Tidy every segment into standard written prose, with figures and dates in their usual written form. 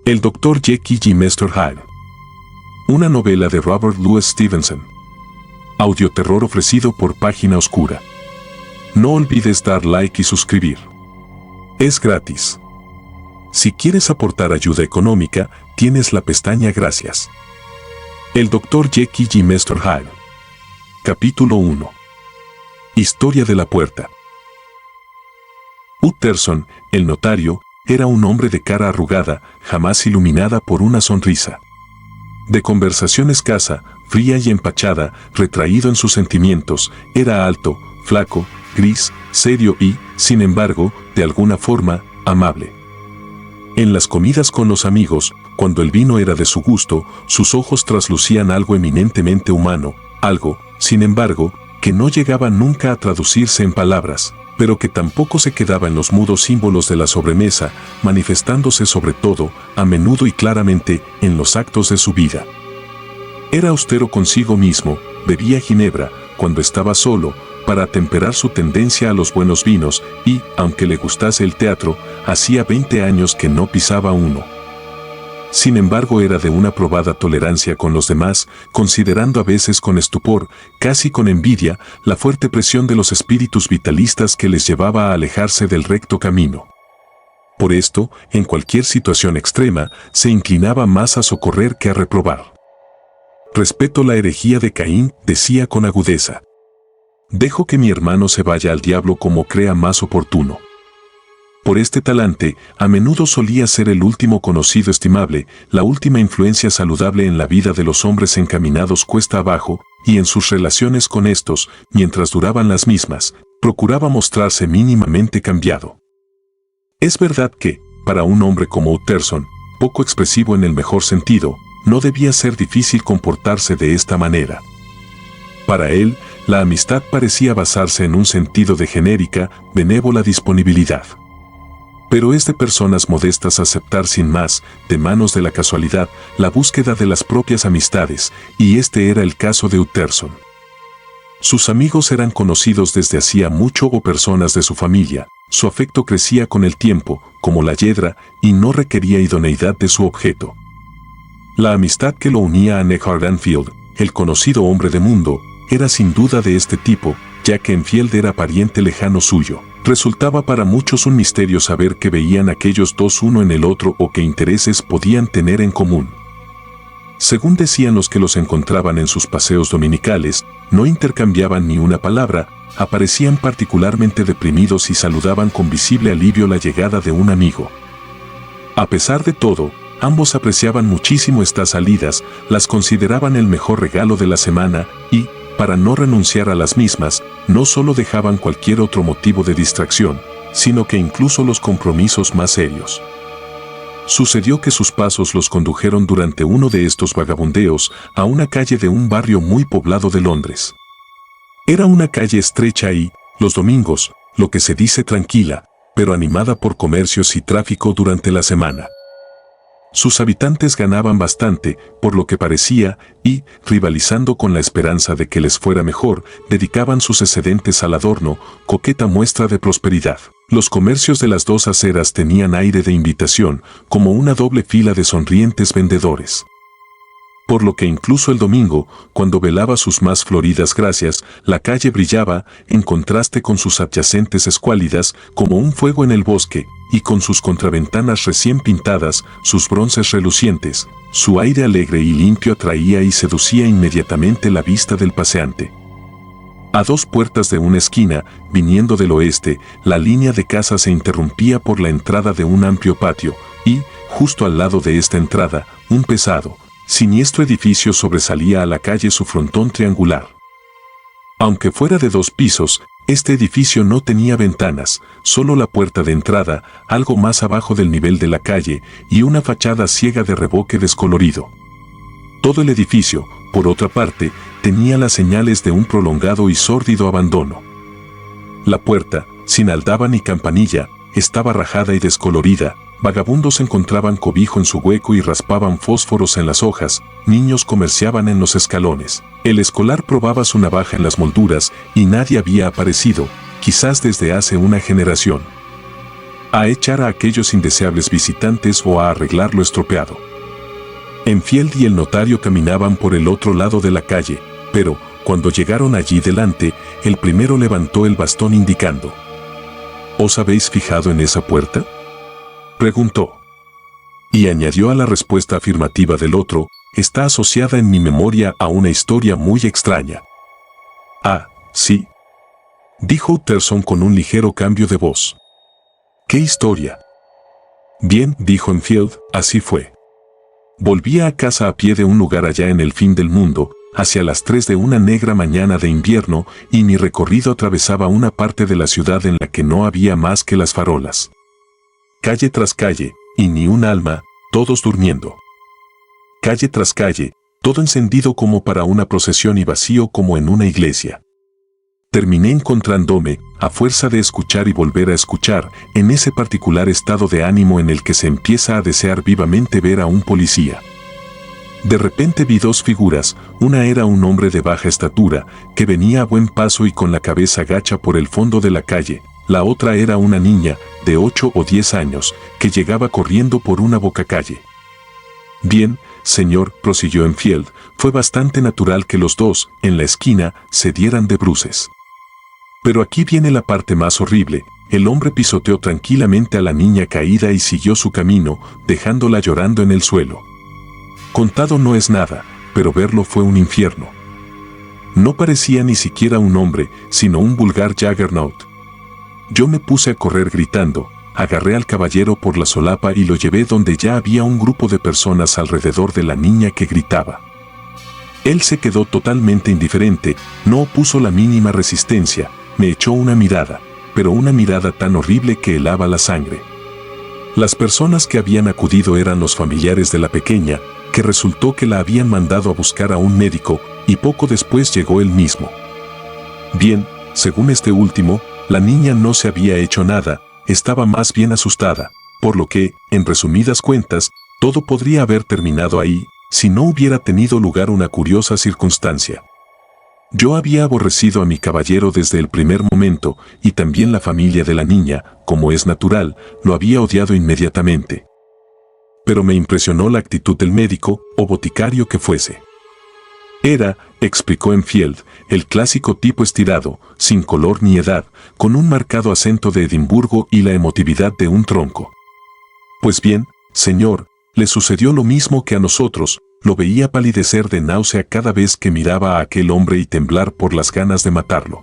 El Dr. Jekyll y Mr. Hyde. Una novela de Robert Louis Stevenson. Audioterror ofrecido por Página Oscura. No olvides dar like y suscribir. Es gratis. Si quieres aportar ayuda económica, tienes la pestaña Gracias. El Dr. Jekyll y Mr. Hyde. Capítulo 1. Historia de la puerta. Utterson, el notario, era un hombre de cara arrugada, jamás iluminada por una sonrisa. De conversación escasa, fría y empachada, retraído en sus sentimientos, era alto, flaco, gris, serio y, sin embargo, de alguna forma, amable. En las comidas con los amigos, cuando el vino era de su gusto, sus ojos traslucían algo eminentemente humano, algo, sin embargo, que no llegaba nunca a traducirse en palabras, pero que tampoco se quedaba en los mudos símbolos de la sobremesa, manifestándose sobre todo, a menudo y claramente, en los actos de su vida. Era austero consigo mismo, bebía ginebra, cuando estaba solo, para atemperar su tendencia a los buenos vinos, y, aunque le gustase el teatro, hacía 20 años que no pisaba uno. Sin embargo, era de una probada tolerancia con los demás, considerando a veces con estupor, casi con envidia, la fuerte presión de los espíritus vitalistas que les llevaba a alejarse del recto camino. Por esto, en cualquier situación extrema, se inclinaba más a socorrer que a reprobar. Respeto la herejía de Caín, decía con agudeza. Dejo que mi hermano se vaya al diablo como crea más oportuno. Por este talante, a menudo solía ser el último conocido estimable, la última influencia saludable en la vida de los hombres encaminados cuesta abajo, y en sus relaciones con estos, mientras duraban las mismas, procuraba mostrarse mínimamente cambiado. Es verdad que, para un hombre como Utterson, poco expresivo en el mejor sentido, no debía ser difícil comportarse de esta manera. Para él, la amistad parecía basarse en un sentido de genérica, benévola disponibilidad. Pero es de personas modestas aceptar sin más, de manos de la casualidad, la búsqueda de las propias amistades, y este era el caso de Utterson. Sus amigos eran conocidos desde hacía mucho o personas de su familia, su afecto crecía con el tiempo, como la yedra, y no requería idoneidad de su objeto. La amistad que lo unía a Neckar Enfield, el conocido hombre de mundo, era sin duda de este tipo, ya que Enfield era pariente lejano suyo. Resultaba para muchos un misterio saber qué veían aquellos dos uno en el otro o qué intereses podían tener en común. Según decían los que los encontraban en sus paseos dominicales, no intercambiaban ni una palabra, aparecían particularmente deprimidos y saludaban con visible alivio la llegada de un amigo. A pesar de todo, ambos apreciaban muchísimo estas salidas, las consideraban el mejor regalo de la semana y, para no renunciar a las mismas, no solo dejaban cualquier otro motivo de distracción, sino que incluso los compromisos más serios. Sucedió que sus pasos los condujeron durante uno de estos vagabundeos a una calle de un barrio muy poblado de Londres. Era una calle estrecha y, los domingos, lo que se dice tranquila, pero animada por comercios y tráfico durante la semana. Sus habitantes ganaban bastante, por lo que parecía, y, rivalizando con la esperanza de que les fuera mejor, dedicaban sus excedentes al adorno, coqueta muestra de prosperidad. Los comercios de las dos aceras tenían aire de invitación, como una doble fila de sonrientes vendedores. Por lo que incluso el domingo, cuando velaba sus más floridas gracias, la calle brillaba, en contraste con sus adyacentes escuálidas, como un fuego en el bosque, y con sus contraventanas recién pintadas, sus bronces relucientes, su aire alegre y limpio atraía y seducía inmediatamente la vista del paseante. A 2 puertas de una esquina, viniendo del oeste, la línea de casas se interrumpía por la entrada de un amplio patio, y, justo al lado de esta entrada, un pesado, siniestro edificio sobresalía a la calle su frontón triangular. Aunque fuera de 2 pisos, este edificio no tenía ventanas, solo la puerta de entrada, algo más abajo del nivel de la calle, y una fachada ciega de revoque descolorido. Todo el edificio, por otra parte, tenía las señales de un prolongado y sórdido abandono. La puerta, sin aldaba ni campanilla, estaba rajada y descolorida. Vagabundos encontraban cobijo en su hueco y raspaban fósforos en las hojas, niños comerciaban en los escalones. El escolar probaba su navaja en las molduras y nadie había aparecido, quizás desde hace una generación. a echar a aquellos indeseables visitantes o a arreglar lo estropeado. Enfield y el notario caminaban por el otro lado de la calle, pero, cuando llegaron allí delante, el primero levantó el bastón indicando. ¿Os habéis fijado en esa puerta?, preguntó. Y añadió a la respuesta afirmativa del otro, está asociada en mi memoria a una historia muy extraña. Ah, sí, dijo Utterson con un ligero cambio de voz. ¿Qué historia? Bien, dijo Enfield, así fue. Volvía a casa a pie de un lugar allá en el fin del mundo, hacia las 3 de una negra mañana de invierno, y mi recorrido atravesaba una parte de la ciudad en la que no había más que las farolas. Calle tras calle, y ni un alma, todos durmiendo. Calle tras calle, todo encendido como para una procesión y vacío como en una iglesia. Terminé encontrándome, a fuerza de escuchar y volver a escuchar, en ese particular estado de ánimo en el que se empieza a desear vivamente ver a un policía. De repente vi dos figuras, una era un hombre de baja estatura, que venía a buen paso y con la cabeza gacha por el fondo de la calle, la otra era una niña, de 8 o 10 años, que llegaba corriendo por una bocacalle. Bien, señor, prosiguió Enfield, fue bastante natural que los dos, en la esquina, se dieran de bruces. Pero aquí viene la parte más horrible. El hombre pisoteó tranquilamente a la niña caída y siguió su camino, dejándola llorando en el suelo. Contado no es nada, pero verlo fue un infierno. No parecía ni siquiera un hombre, sino un vulgar Juggernaut. Yo me puse a correr gritando, agarré al caballero por la solapa y lo llevé donde ya había un grupo de personas alrededor de la niña que gritaba. Él se quedó totalmente indiferente, no opuso la mínima resistencia, me echó una mirada, pero una mirada tan horrible que helaba la sangre. Las personas que habían acudido eran los familiares de la pequeña, que resultó que la habían mandado a buscar a un médico, y poco después llegó él mismo. Bien, según este último, la niña no se había hecho nada, estaba más bien asustada, por lo que, en resumidas cuentas, todo podría haber terminado ahí, si no hubiera tenido lugar una curiosa circunstancia. Yo había aborrecido a mi caballero desde el primer momento, y también la familia de la niña, como es natural, lo había odiado inmediatamente. Pero me impresionó la actitud del médico, o boticario que fuese. Era, explicó Enfield, el clásico tipo estirado, sin color ni edad, con un marcado acento de Edimburgo y la emotividad de un tronco. Pues bien, señor, le sucedió lo mismo que a nosotros, lo veía palidecer de náusea cada vez que miraba a aquel hombre y temblar por las ganas de matarlo.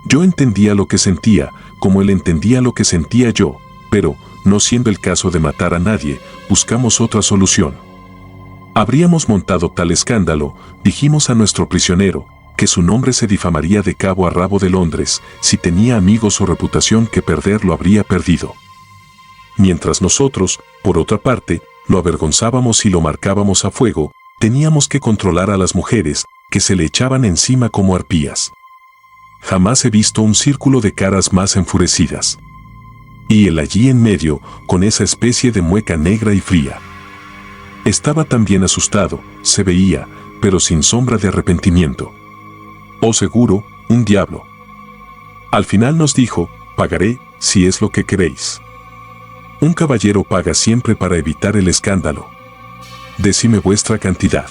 Yo entendía lo que sentía, como él entendía lo que sentía yo, pero, no siendo el caso de matar a nadie, buscamos otra solución. Habríamos montado tal escándalo, dijimos a nuestro prisionero, que su nombre se difamaría de cabo a rabo de Londres, si tenía amigos o reputación que perder lo habría perdido. Mientras nosotros, por otra parte, lo avergonzábamos y lo marcábamos a fuego, teníamos que controlar a las mujeres, que se le echaban encima como arpías. Jamás he visto un círculo de caras más enfurecidas. Y él allí en medio, con esa especie de mueca negra y fría. Estaba también asustado, se veía, pero sin sombra de arrepentimiento. Oh, seguro, un diablo. Al final nos dijo, pagaré, si es lo que queréis. Un caballero paga siempre para evitar el escándalo. Decime vuestra cantidad.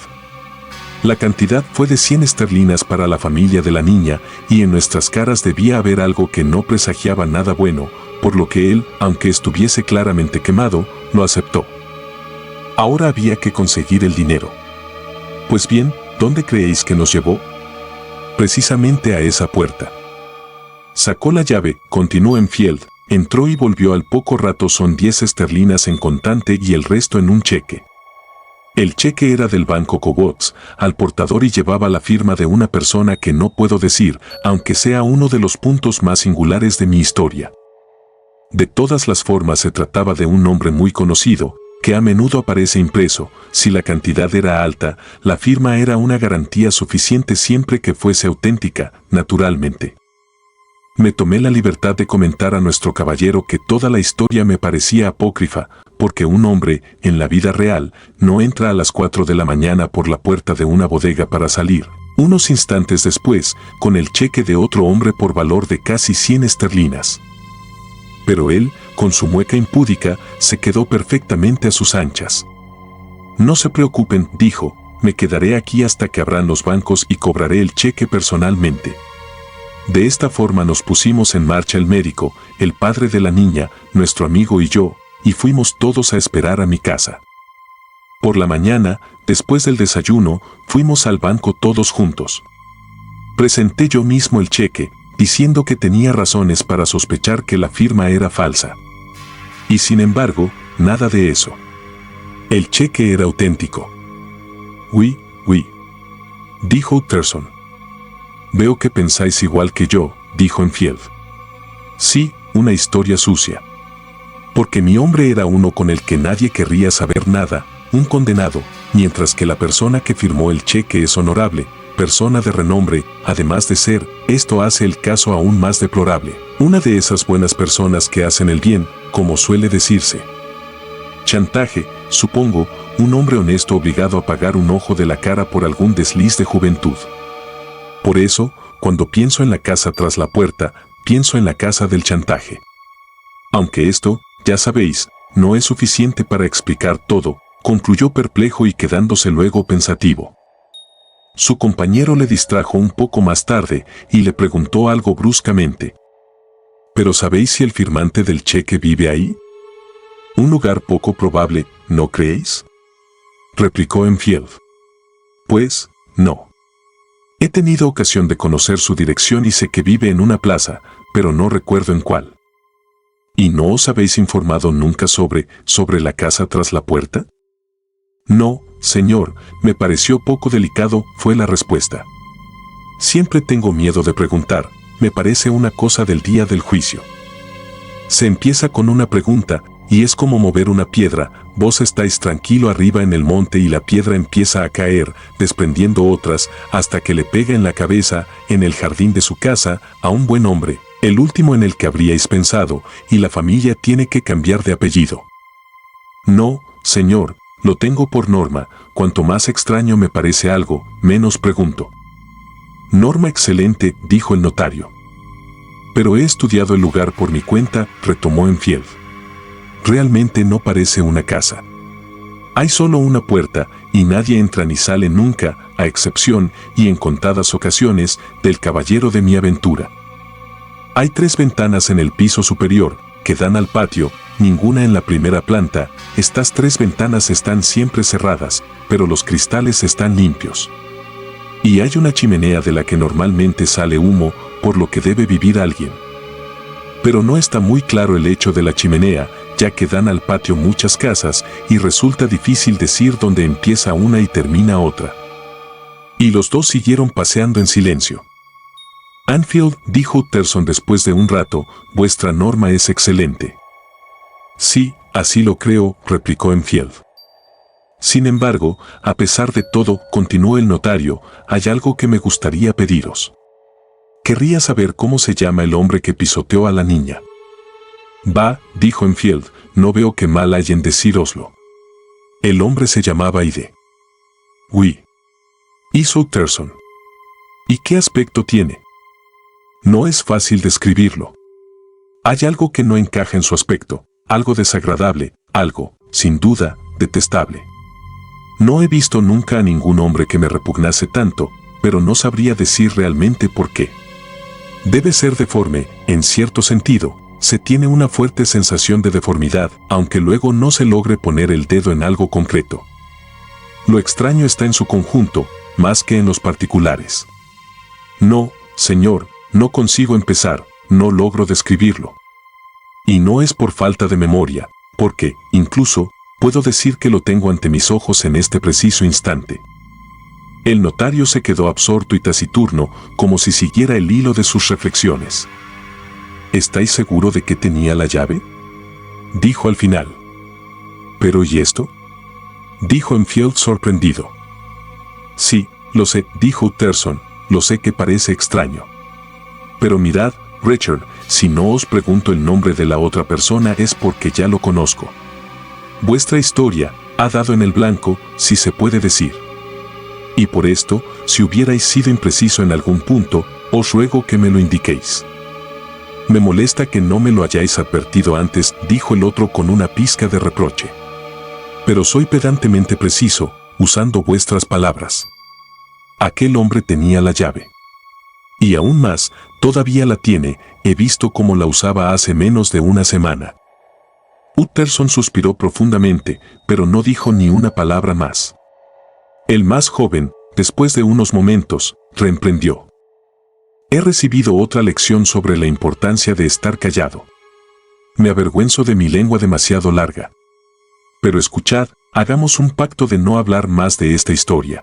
La cantidad fue de 100 esterlinas para la familia de la niña, y en nuestras caras debía haber algo que no presagiaba nada bueno, por lo que él, aunque estuviese claramente quemado, lo aceptó. Ahora había que conseguir el dinero. Pues bien, ¿dónde creéis que nos llevó? Precisamente a esa puerta. Sacó la llave, continuó Enfield, entró y volvió al poco rato. Son 10 esterlinas en contante y el resto en un cheque. El cheque era del banco Cogots, al portador y llevaba la firma de una persona que no puedo decir, aunque sea uno de los puntos más singulares de mi historia. De todas las formas se trataba de un nombre muy conocido, que a menudo aparece impreso. Si la cantidad era alta, la firma era una garantía suficiente siempre que fuese auténtica, naturalmente. Me tomé la libertad de comentar a nuestro caballero que toda la historia me parecía apócrifa, porque un hombre, en la vida real, no entra a las 4 de la mañana por la puerta de una bodega para salir, unos instantes después, con el cheque de otro hombre por valor de casi 100 esterlinas. Pero él, con su mueca impúdica, se quedó perfectamente a sus anchas. No se preocupen, dijo, me quedaré aquí hasta que abran los bancos y cobraré el cheque personalmente. De esta forma nos pusimos en marcha el médico, el padre de la niña, nuestro amigo y yo, y fuimos todos a esperar a mi casa. Por la mañana, después del desayuno, fuimos al banco todos juntos. Presenté yo mismo el cheque, diciendo que tenía razones para sospechar que la firma era falsa. Y sin embargo, nada de eso. El cheque era auténtico. Oui, dijo Utterson. Veo que pensáis igual que yo, dijo Enfield. Sí, una historia sucia. Porque mi hombre era uno con el que nadie querría saber nada, un condenado, mientras que la persona que firmó el cheque es honorable, persona de renombre, además de ser, esto hace el caso aún más deplorable. Una de esas buenas personas que hacen el bien, como suele decirse. Chantaje, supongo, un hombre honesto obligado a pagar un ojo de la cara por algún desliz de juventud. Por eso, cuando pienso en la casa tras la puerta, pienso en la casa del chantaje. Aunque esto, ya sabéis, no es suficiente para explicar todo, concluyó perplejo y quedándose luego pensativo. Su compañero le distrajo un poco más tarde y le preguntó algo bruscamente. ¿Pero sabéis si el firmante del cheque vive ahí? Un lugar poco probable, ¿no creéis? Replicó Enfield. Pues, no. He tenido ocasión de conocer su dirección y sé que vive en una plaza, pero no recuerdo en cuál. ¿Y no os habéis informado nunca sobre la casa tras la puerta? No, señor, me pareció poco delicado, fue la respuesta. Siempre tengo miedo de preguntar, me parece una cosa del día del juicio. Se empieza con una pregunta, y es como mover una piedra, vos estáis tranquilo arriba en el monte y la piedra empieza a caer, desprendiendo otras, hasta que le pega en la cabeza, en el jardín de su casa, a un buen hombre, el último en el que habríais pensado, y la familia tiene que cambiar de apellido. No, señor, lo tengo por norma, cuanto más extraño me parece algo, menos pregunto. Norma excelente, dijo el notario. Pero he estudiado el lugar por mi cuenta, retomó Enfield. Realmente no parece una casa. Hay solo una puerta, y nadie entra ni sale nunca, a excepción, y en contadas ocasiones, del caballero de mi aventura. Hay 3 ventanas en el piso superior, que dan al patio, ninguna en la primera planta, estas 3 ventanas están siempre cerradas, pero los cristales están limpios. Y hay una chimenea de la que normalmente sale humo, por lo que debe vivir alguien. Pero no está muy claro el hecho de la chimenea, ya que dan al patio muchas casas y resulta difícil decir dónde empieza una y termina otra. Y los dos siguieron paseando en silencio. Enfield, dijo Utterson después de un rato, vuestra norma es excelente. Sí, así lo creo, replicó Enfield. Sin embargo, a pesar de todo, continuó el notario, hay algo que me gustaría pediros. Querría saber cómo se llama el hombre que pisoteó a la niña. Bah, dijo Enfield, no veo que mal hay en decíroslo. El hombre se llamaba Ide. Oui. Hizo Utterson. ¿Y qué aspecto tiene? No es fácil describirlo. Hay algo que no encaja en su aspecto, algo desagradable, algo, sin duda, detestable. No he visto nunca a ningún hombre que me repugnase tanto, pero no sabría decir realmente por qué. Debe ser deforme, en cierto sentido. Se tiene una fuerte sensación de deformidad, aunque luego no se logre poner el dedo en algo concreto. Lo extraño está en su conjunto, más que en los particulares. No, señor, no consigo empezar, no logro describirlo. Y no es por falta de memoria, porque, incluso, puedo decir que lo tengo ante mis ojos en este preciso instante. El notario se quedó absorto y taciturno, como si siguiera el hilo de sus reflexiones. ¿Estáis seguro de que tenía la llave? Dijo al final. ¿Pero y esto? Dijo Enfield sorprendido. Sí, lo sé, dijo Utterson, lo sé que parece extraño. Pero mirad, Richard, si no os pregunto el nombre de la otra persona es porque ya lo conozco. Vuestra historia ha dado en el blanco, si se puede decir. Y por esto, si hubierais sido impreciso en algún punto, os ruego que me lo indiquéis. Me molesta que no me lo hayáis advertido antes, dijo el otro con una pizca de reproche. Pero soy pedantemente preciso, usando vuestras palabras. Aquel hombre tenía la llave. Y aún más, todavía la tiene, he visto cómo la usaba hace menos de una semana. Utterson suspiró profundamente, pero no dijo ni una palabra más. El más joven, después de unos momentos, reemprendió. He recibido otra lección sobre la importancia de estar callado. Me avergüenzo de mi lengua demasiado larga. Pero escuchad, hagamos un pacto de no hablar más de esta historia.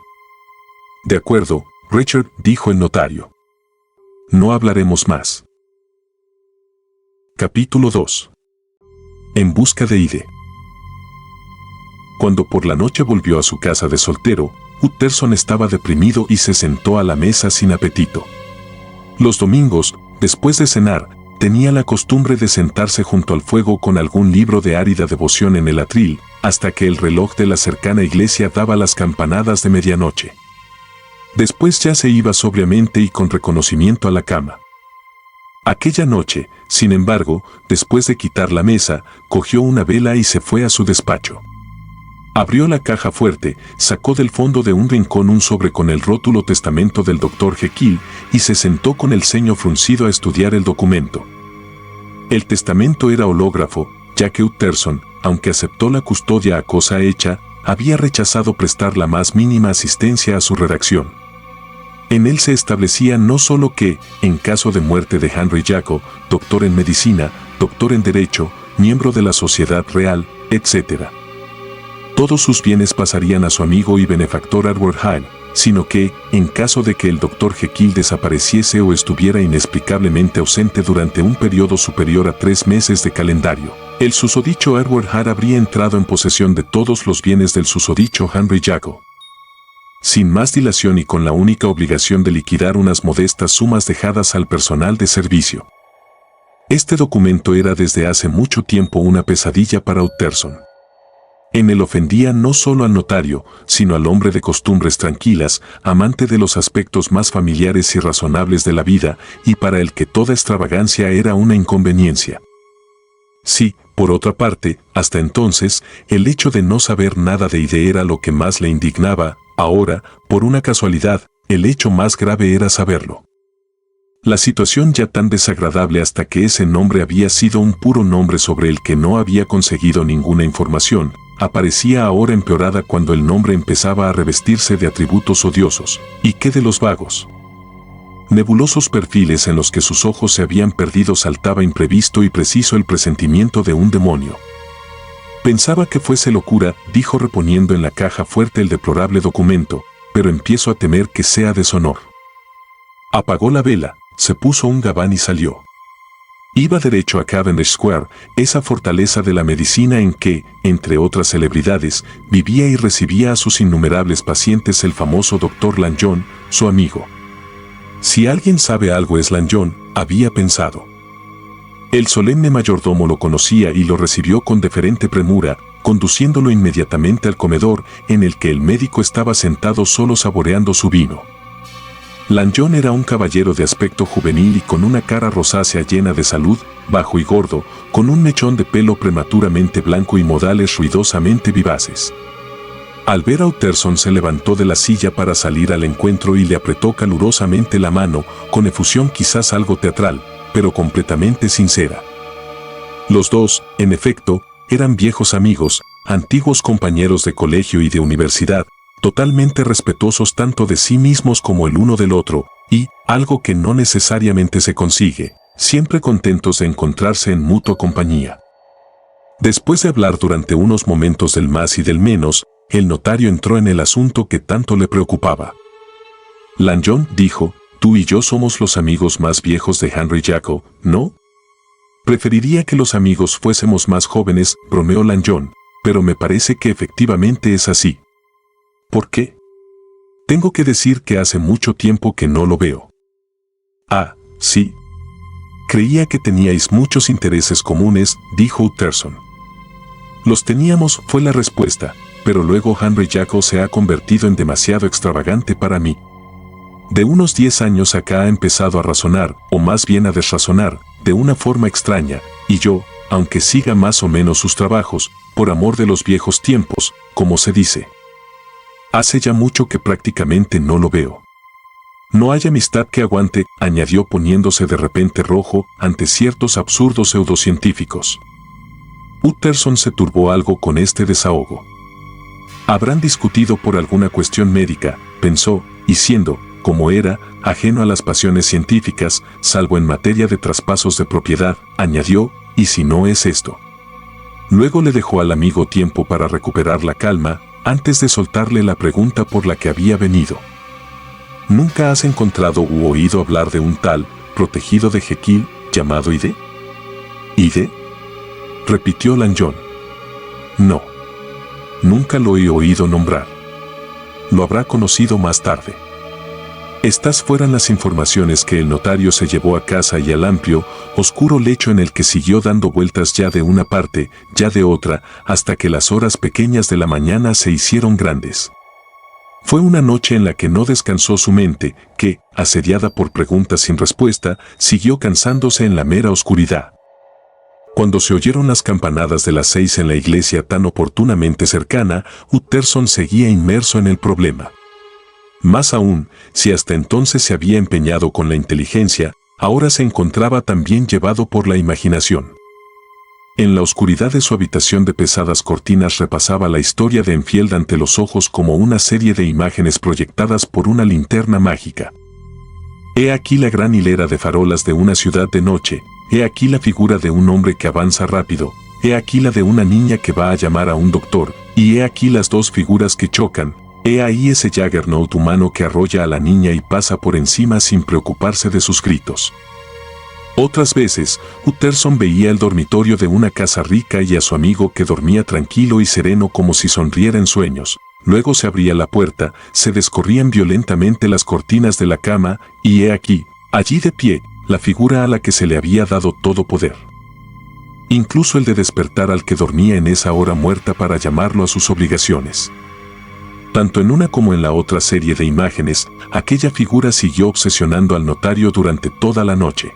De acuerdo, Richard, dijo el notario. No hablaremos más. Capítulo 2. En busca de Ide. Cuando por la noche volvió a su casa de soltero, Utterson estaba deprimido y se sentó a la mesa sin apetito. Los domingos, después de cenar, tenía la costumbre de sentarse junto al fuego con algún libro de árida devoción en el atril, hasta que el reloj de la cercana iglesia daba las campanadas de medianoche. Después ya se iba sobriamente y con reconocimiento a la cama. Aquella noche, sin embargo, después de quitar la mesa, cogió una vela y se fue a su despacho. Abrió la caja fuerte, sacó del fondo de un rincón un sobre con el rótulo testamento del Dr. Jekyll y se sentó con el ceño fruncido a estudiar el documento. El testamento era hológrafo, ya que Utterson, aunque aceptó la custodia a cosa hecha, había rechazado prestar la más mínima asistencia a su redacción. En él se establecía no solo que, en caso de muerte de Henry Jacob, doctor en medicina, doctor en derecho, miembro de la Sociedad Real, etc., todos sus bienes pasarían a su amigo y benefactor Edward Hyde, sino que, en caso de que el Dr. Jekyll desapareciese o estuviera inexplicablemente ausente durante un periodo superior a 3 meses de calendario, el susodicho Edward Hyde habría entrado en posesión de todos los bienes del susodicho Henry Jacob. Sin más dilación y con la única obligación de liquidar unas modestas sumas dejadas al personal de servicio. Este documento era desde hace mucho tiempo una pesadilla para Utterson. En él ofendía no solo al notario, sino al hombre de costumbres tranquilas, amante de los aspectos más familiares y razonables de la vida, y para el que toda extravagancia era una inconveniencia. Sí, por otra parte, hasta entonces, el hecho de no saber nada de Ide era lo que más le indignaba. Ahora, por una casualidad, el hecho más grave era saberlo. La situación ya tan desagradable hasta que ese nombre había sido un puro nombre sobre el que no había conseguido ninguna información, aparecía ahora empeorada cuando el nombre empezaba a revestirse de atributos odiosos. ¿Y qué de los vagos? Nebulosos perfiles en los que sus ojos se habían perdido saltaba imprevisto y preciso el presentimiento de un demonio. Pensaba que fuese locura, dijo reponiendo en la caja fuerte el deplorable documento, pero empiezo a temer que sea deshonor. Apagó la vela, se puso un gabán y salió. Iba derecho a Cavendish Square, esa fortaleza de la medicina en que, entre otras celebridades, vivía y recibía a sus innumerables pacientes el famoso Dr. Lanyon, su amigo. Si alguien sabe algo es Lanyon, había pensado. El solemne mayordomo lo conocía y lo recibió con deferente premura, conduciéndolo inmediatamente al comedor, en el que el médico estaba sentado solo saboreando su vino. Lanyon era un caballero de aspecto juvenil y con una cara rosácea llena de salud, bajo y gordo, con un mechón de pelo prematuramente blanco y modales ruidosamente vivaces. Al ver a Utterson se levantó de la silla para salir al encuentro y le apretó calurosamente la mano, con efusión quizás algo teatral, pero completamente sincera. Los dos, en efecto, eran viejos amigos, antiguos compañeros de colegio y de universidad, totalmente respetuosos tanto de sí mismos como el uno del otro, y, algo que no necesariamente se consigue, siempre contentos de encontrarse en mutua compañía. Después de hablar durante unos momentos del más y del menos, el notario entró en el asunto que tanto le preocupaba. Lanyon dijo, tú y yo somos los amigos más viejos de Henry Jacob, ¿no? Preferiría que los amigos fuésemos más jóvenes, bromeó Lanyon, pero me parece que efectivamente es así. ¿Por qué? Tengo que decir que hace mucho tiempo que no lo veo. Ah, sí. Creía que teníais muchos intereses comunes, dijo Utterson. Los teníamos, fue la respuesta, pero luego Henry Jacob se ha convertido en demasiado extravagante para mí. De unos 10 años acá ha empezado a razonar, o más bien a desrazonar, de una forma extraña, y yo, aunque siga más o menos sus trabajos, por amor de los viejos tiempos, como se dice. Hace ya mucho que prácticamente no lo veo. No hay amistad que aguante, añadió poniéndose de repente rojo ante ciertos absurdos pseudocientíficos. Utterson se turbó algo con este desahogo. Habrán discutido por alguna cuestión médica, pensó, y siendo, como era, ajeno a las pasiones científicas, salvo en materia de traspasos de propiedad, añadió, ¿y si no es esto? Luego le dejó al amigo tiempo para recuperar la calma, antes de soltarle la pregunta por la que había venido. ¿Nunca has encontrado u oído hablar de un tal, protegido de Jekyll, llamado Ide? ¿Ide?, repitió Lanyon. No. Nunca lo he oído nombrar. Lo habrá conocido más tarde. Estas fueron las informaciones que el notario se llevó a casa y al amplio, oscuro lecho en el que siguió dando vueltas ya de una parte, ya de otra, hasta que las horas pequeñas de la mañana se hicieron grandes. Fue una noche en la que no descansó su mente, que, asediada por preguntas sin respuesta, siguió cansándose en la mera oscuridad. Cuando se oyeron las campanadas de las 6 en la iglesia tan oportunamente cercana, Utterson seguía inmerso en el problema. Más aún, si hasta entonces se había empeñado con la inteligencia, ahora se encontraba también llevado por la imaginación. En la oscuridad de su habitación de pesadas cortinas repasaba la historia de Enfield ante los ojos como una serie de imágenes proyectadas por una linterna mágica. He aquí la gran hilera de farolas de una ciudad de noche, he aquí la figura de un hombre que avanza rápido, he aquí la de una niña que va a llamar a un doctor, y he aquí las dos figuras que chocan, he ahí ese Juggernaut humano que arrolla a la niña y pasa por encima sin preocuparse de sus gritos. Otras veces, Utterson veía el dormitorio de una casa rica y a su amigo que dormía tranquilo y sereno como si sonriera en sueños. Luego se abría la puerta, se descorrían violentamente las cortinas de la cama, y he aquí, allí de pie, la figura a la que se le había dado todo poder. Incluso el de despertar al que dormía en esa hora muerta para llamarlo a sus obligaciones. Tanto en una como en la otra serie de imágenes, aquella figura siguió obsesionando al notario durante toda la noche.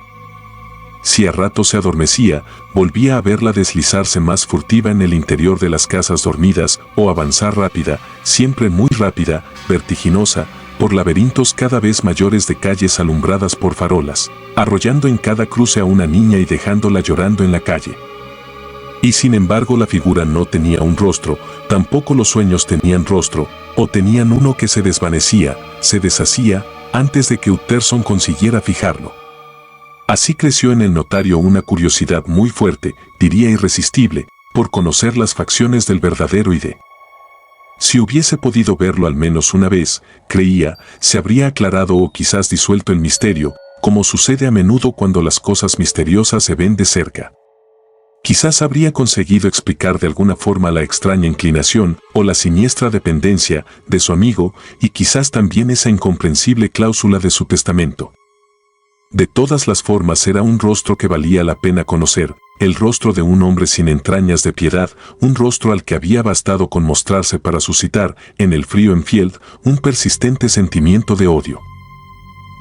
Si a ratos se adormecía, volvía a verla deslizarse más furtiva en el interior de las casas dormidas o avanzar rápida, siempre muy rápida, vertiginosa, por laberintos cada vez mayores de calles alumbradas por farolas, arrollando en cada cruce a una niña y dejándola llorando en la calle. Y sin embargo la figura no tenía un rostro, tampoco los sueños tenían rostro, o tenían uno que se desvanecía, se deshacía, antes de que Utterson consiguiera fijarlo. Así creció en el notario una curiosidad muy fuerte, diría irresistible, por conocer las facciones del verdadero Ide. Si hubiese podido verlo al menos una vez, creía, se habría aclarado o quizás disuelto el misterio, como sucede a menudo cuando las cosas misteriosas se ven de cerca. Quizás habría conseguido explicar de alguna forma la extraña inclinación o la siniestra dependencia de su amigo y quizás también esa incomprensible cláusula de su testamento. De todas las formas era un rostro que valía la pena conocer, el rostro de un hombre sin entrañas de piedad, un rostro al que había bastado con mostrarse para suscitar, en el frío Enfield, un persistente sentimiento de odio.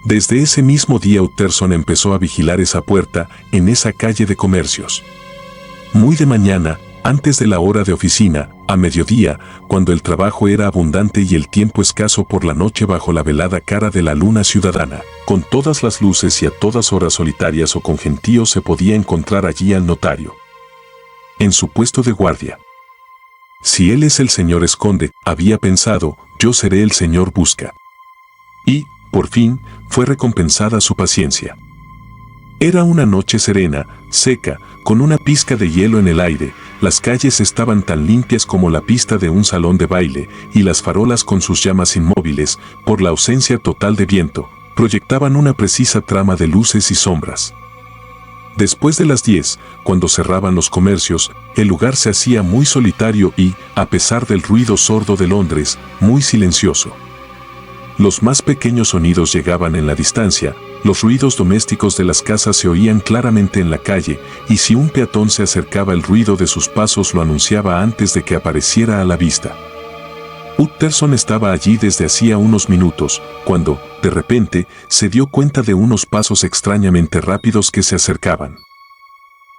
Desde ese mismo día Utterson empezó a vigilar esa puerta, en esa calle de comercios. Muy de mañana, antes de la hora de oficina, a mediodía, cuando el trabajo era abundante y el tiempo escaso por la noche bajo la velada cara de la luna ciudadana, con todas las luces y a todas horas solitarias o con gentío se podía encontrar allí al notario. En su puesto de guardia. Si él es el señor Esconde, había pensado, yo seré el señor Busca. Y, por fin, fue recompensada su paciencia. Era una noche serena, seca, con una pizca de hielo en el aire, las calles estaban tan limpias como la pista de un salón de baile, y las farolas con sus llamas inmóviles, por la ausencia total de viento, proyectaban una precisa trama de luces y sombras. Después de las 10, cuando cerraban los comercios, el lugar se hacía muy solitario y, a pesar del ruido sordo de Londres, muy silencioso. Los más pequeños sonidos llegaban en la distancia, los ruidos domésticos de las casas se oían claramente en la calle, y si un peatón se acercaba el ruido de sus pasos lo anunciaba antes de que apareciera a la vista. Utterson estaba allí desde hacía unos minutos, cuando, de repente, se dio cuenta de unos pasos extrañamente rápidos que se acercaban.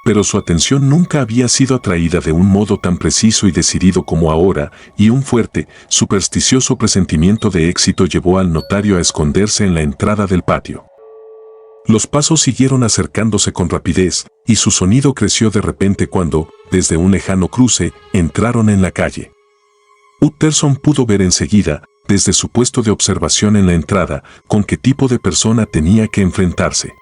Pero su atención nunca había sido atraída de un modo tan preciso y decidido como ahora, y un fuerte, supersticioso presentimiento de éxito llevó al notario a esconderse en la entrada del patio. Los pasos siguieron acercándose con rapidez, y su sonido creció de repente cuando, desde un lejano cruce, entraron en la calle. Utterson pudo ver enseguida, desde su puesto de observación en la entrada, con qué tipo de persona tenía que enfrentarse.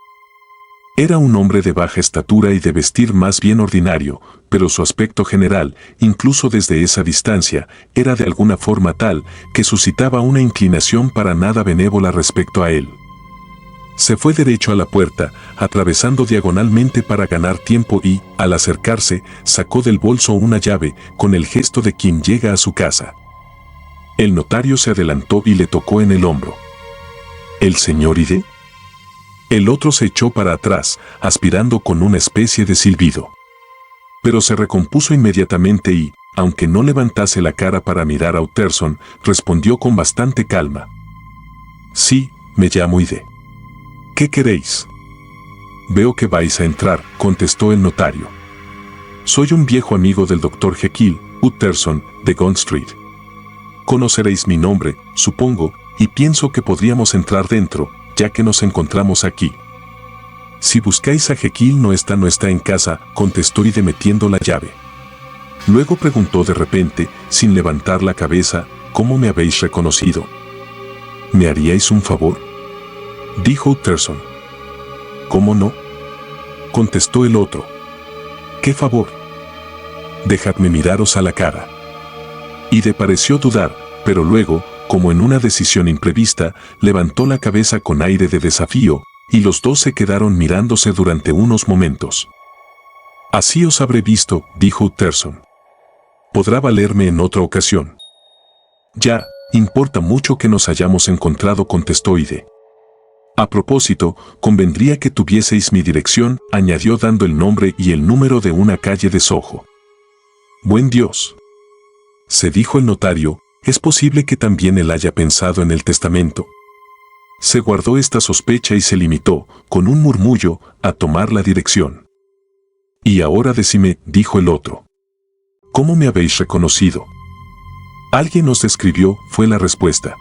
Era un hombre de baja estatura y de vestir más bien ordinario, pero su aspecto general, incluso desde esa distancia, era de alguna forma tal que suscitaba una inclinación para nada benévola respecto a él. Se fue derecho a la puerta, atravesando diagonalmente para ganar tiempo y, al acercarse, sacó del bolso una llave, con el gesto de quien llega a su casa. El notario se adelantó y le tocó en el hombro. ¿El señor Ide? El otro se echó para atrás, aspirando con una especie de silbido. Pero se recompuso inmediatamente y, aunque no levantase la cara para mirar a Utterson, respondió con bastante calma. Sí, me llamo Ide. ¿Qué queréis? Veo que vais a entrar, contestó el notario. Soy un viejo amigo del Dr. Jekyll, Utterson, de Gaunt Street. Conoceréis mi nombre, supongo, y pienso que podríamos entrar dentro, ya que nos encontramos aquí. Si buscáis a Jekyll no está en casa, contestó Ide metiendo la llave. Luego preguntó de repente, sin levantar la cabeza, ¿cómo me habéis reconocido? ¿Me haríais un favor? Dijo Utterson. ¿Cómo no? Contestó el otro. ¿Qué favor? Dejadme miraros a la cara. Ide pareció dudar, pero luego, como en una decisión imprevista, levantó la cabeza con aire de desafío, y los dos se quedaron mirándose durante unos momentos. Así os habré visto, dijo Utterson. Podrá valerme en otra ocasión. Ya, importa mucho que nos hayamos encontrado, contestó Ide. A propósito, convendría que tuvieseis mi dirección, añadió dando el nombre y el número de una calle de Soho. Buen Dios. Se dijo el notario, ¿es posible que también él haya pensado en el testamento? Se guardó esta sospecha y se limitó, con un murmullo, a tomar la dirección. Y ahora decime, dijo el otro. ¿Cómo me habéis reconocido? Alguien os describió, fue la respuesta.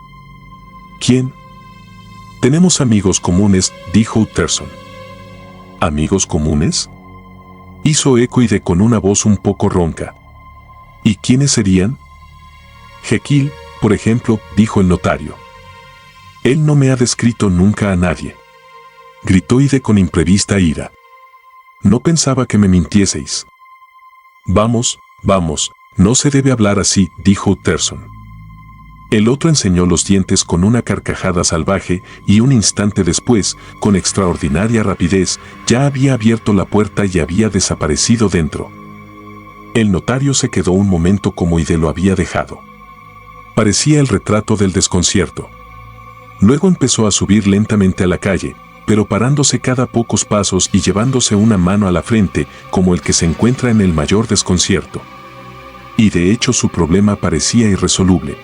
¿Quién? Tenemos amigos comunes, dijo Utterson. ¿Amigos comunes? Hizo eco Ide con una voz un poco ronca. ¿Y quiénes serían? Jekyll, por ejemplo, dijo el notario. Él no me ha descrito nunca a nadie. Gritó Ide con imprevista ira. No pensaba que me mintieseis. Vamos, vamos, no se debe hablar así, dijo Utterson. El otro enseñó los dientes con una carcajada salvaje y un instante después, con extraordinaria rapidez, ya había abierto la puerta y había desaparecido dentro. El notario se quedó un momento como Ide lo había dejado. Parecía el retrato del desconcierto. Luego empezó a subir lentamente a la calle, pero parándose cada pocos pasos y llevándose una mano a la frente, como el que se encuentra en el mayor desconcierto. Y de hecho su problema parecía irresoluble.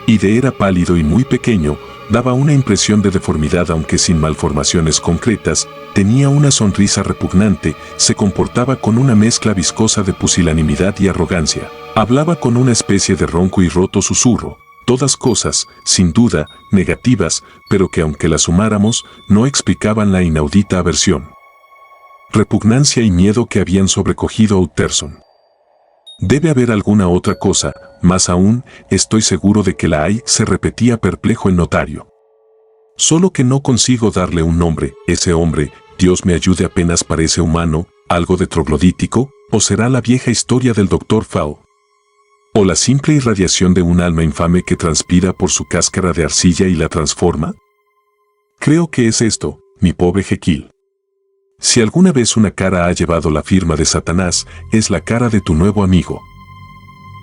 Ide era pálido y muy pequeño, daba una impresión de deformidad aunque sin malformaciones concretas, tenía una sonrisa repugnante, se comportaba con una mezcla viscosa de pusilanimidad y arrogancia, hablaba con una especie de ronco y roto susurro, todas cosas, sin duda, negativas, pero que aunque las sumáramos, no explicaban la inaudita aversión, repugnancia y miedo que habían sobrecogido a Utterson. Debe haber alguna otra cosa, más aún, estoy seguro de que la hay, se repetía perplejo el notario. Solo que no consigo darle un nombre, ese hombre, Dios me ayude, apenas parece humano, algo de troglodítico, o será la vieja historia del Dr. Fowl. ¿O la simple irradiación de un alma infame que transpira por su cáscara de arcilla y la transforma? Creo que es esto, mi pobre Jekyll. Si alguna vez una cara ha llevado la firma de Satanás, es la cara de tu nuevo amigo.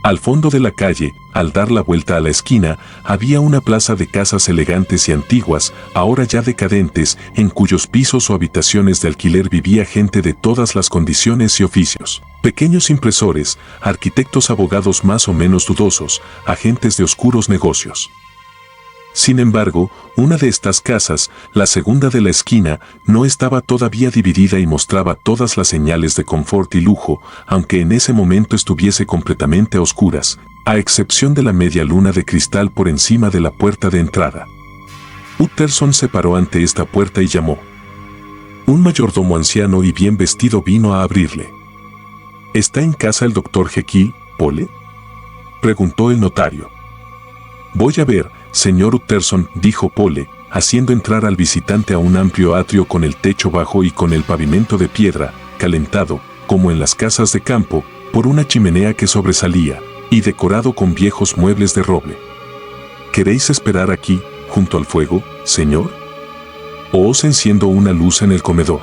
Al fondo de la calle, al dar la vuelta a la esquina, había una plaza de casas elegantes y antiguas, ahora ya decadentes, en cuyos pisos o habitaciones de alquiler vivía gente de todas las condiciones y oficios. Pequeños impresores, arquitectos, abogados más o menos dudosos, agentes de oscuros negocios. Sin embargo, una de estas casas, la segunda de la esquina, no estaba todavía dividida y mostraba todas las señales de confort y lujo, aunque en ese momento estuviese completamente a oscuras, a excepción de la media luna de cristal por encima de la puerta de entrada. Utterson se paró ante esta puerta y llamó. Un mayordomo anciano y bien vestido vino a abrirle. ¿Está en casa el doctor Jekyll, Pole?, preguntó el notario. Voy a ver, señor Utterson, dijo Pole, haciendo entrar al visitante a un amplio atrio con el techo bajo y con el pavimento de piedra, calentado, como en las casas de campo, por una chimenea que sobresalía, y decorado con viejos muebles de roble. ¿Queréis esperar aquí, junto al fuego, señor? ¿O os enciendo una luz en el comedor?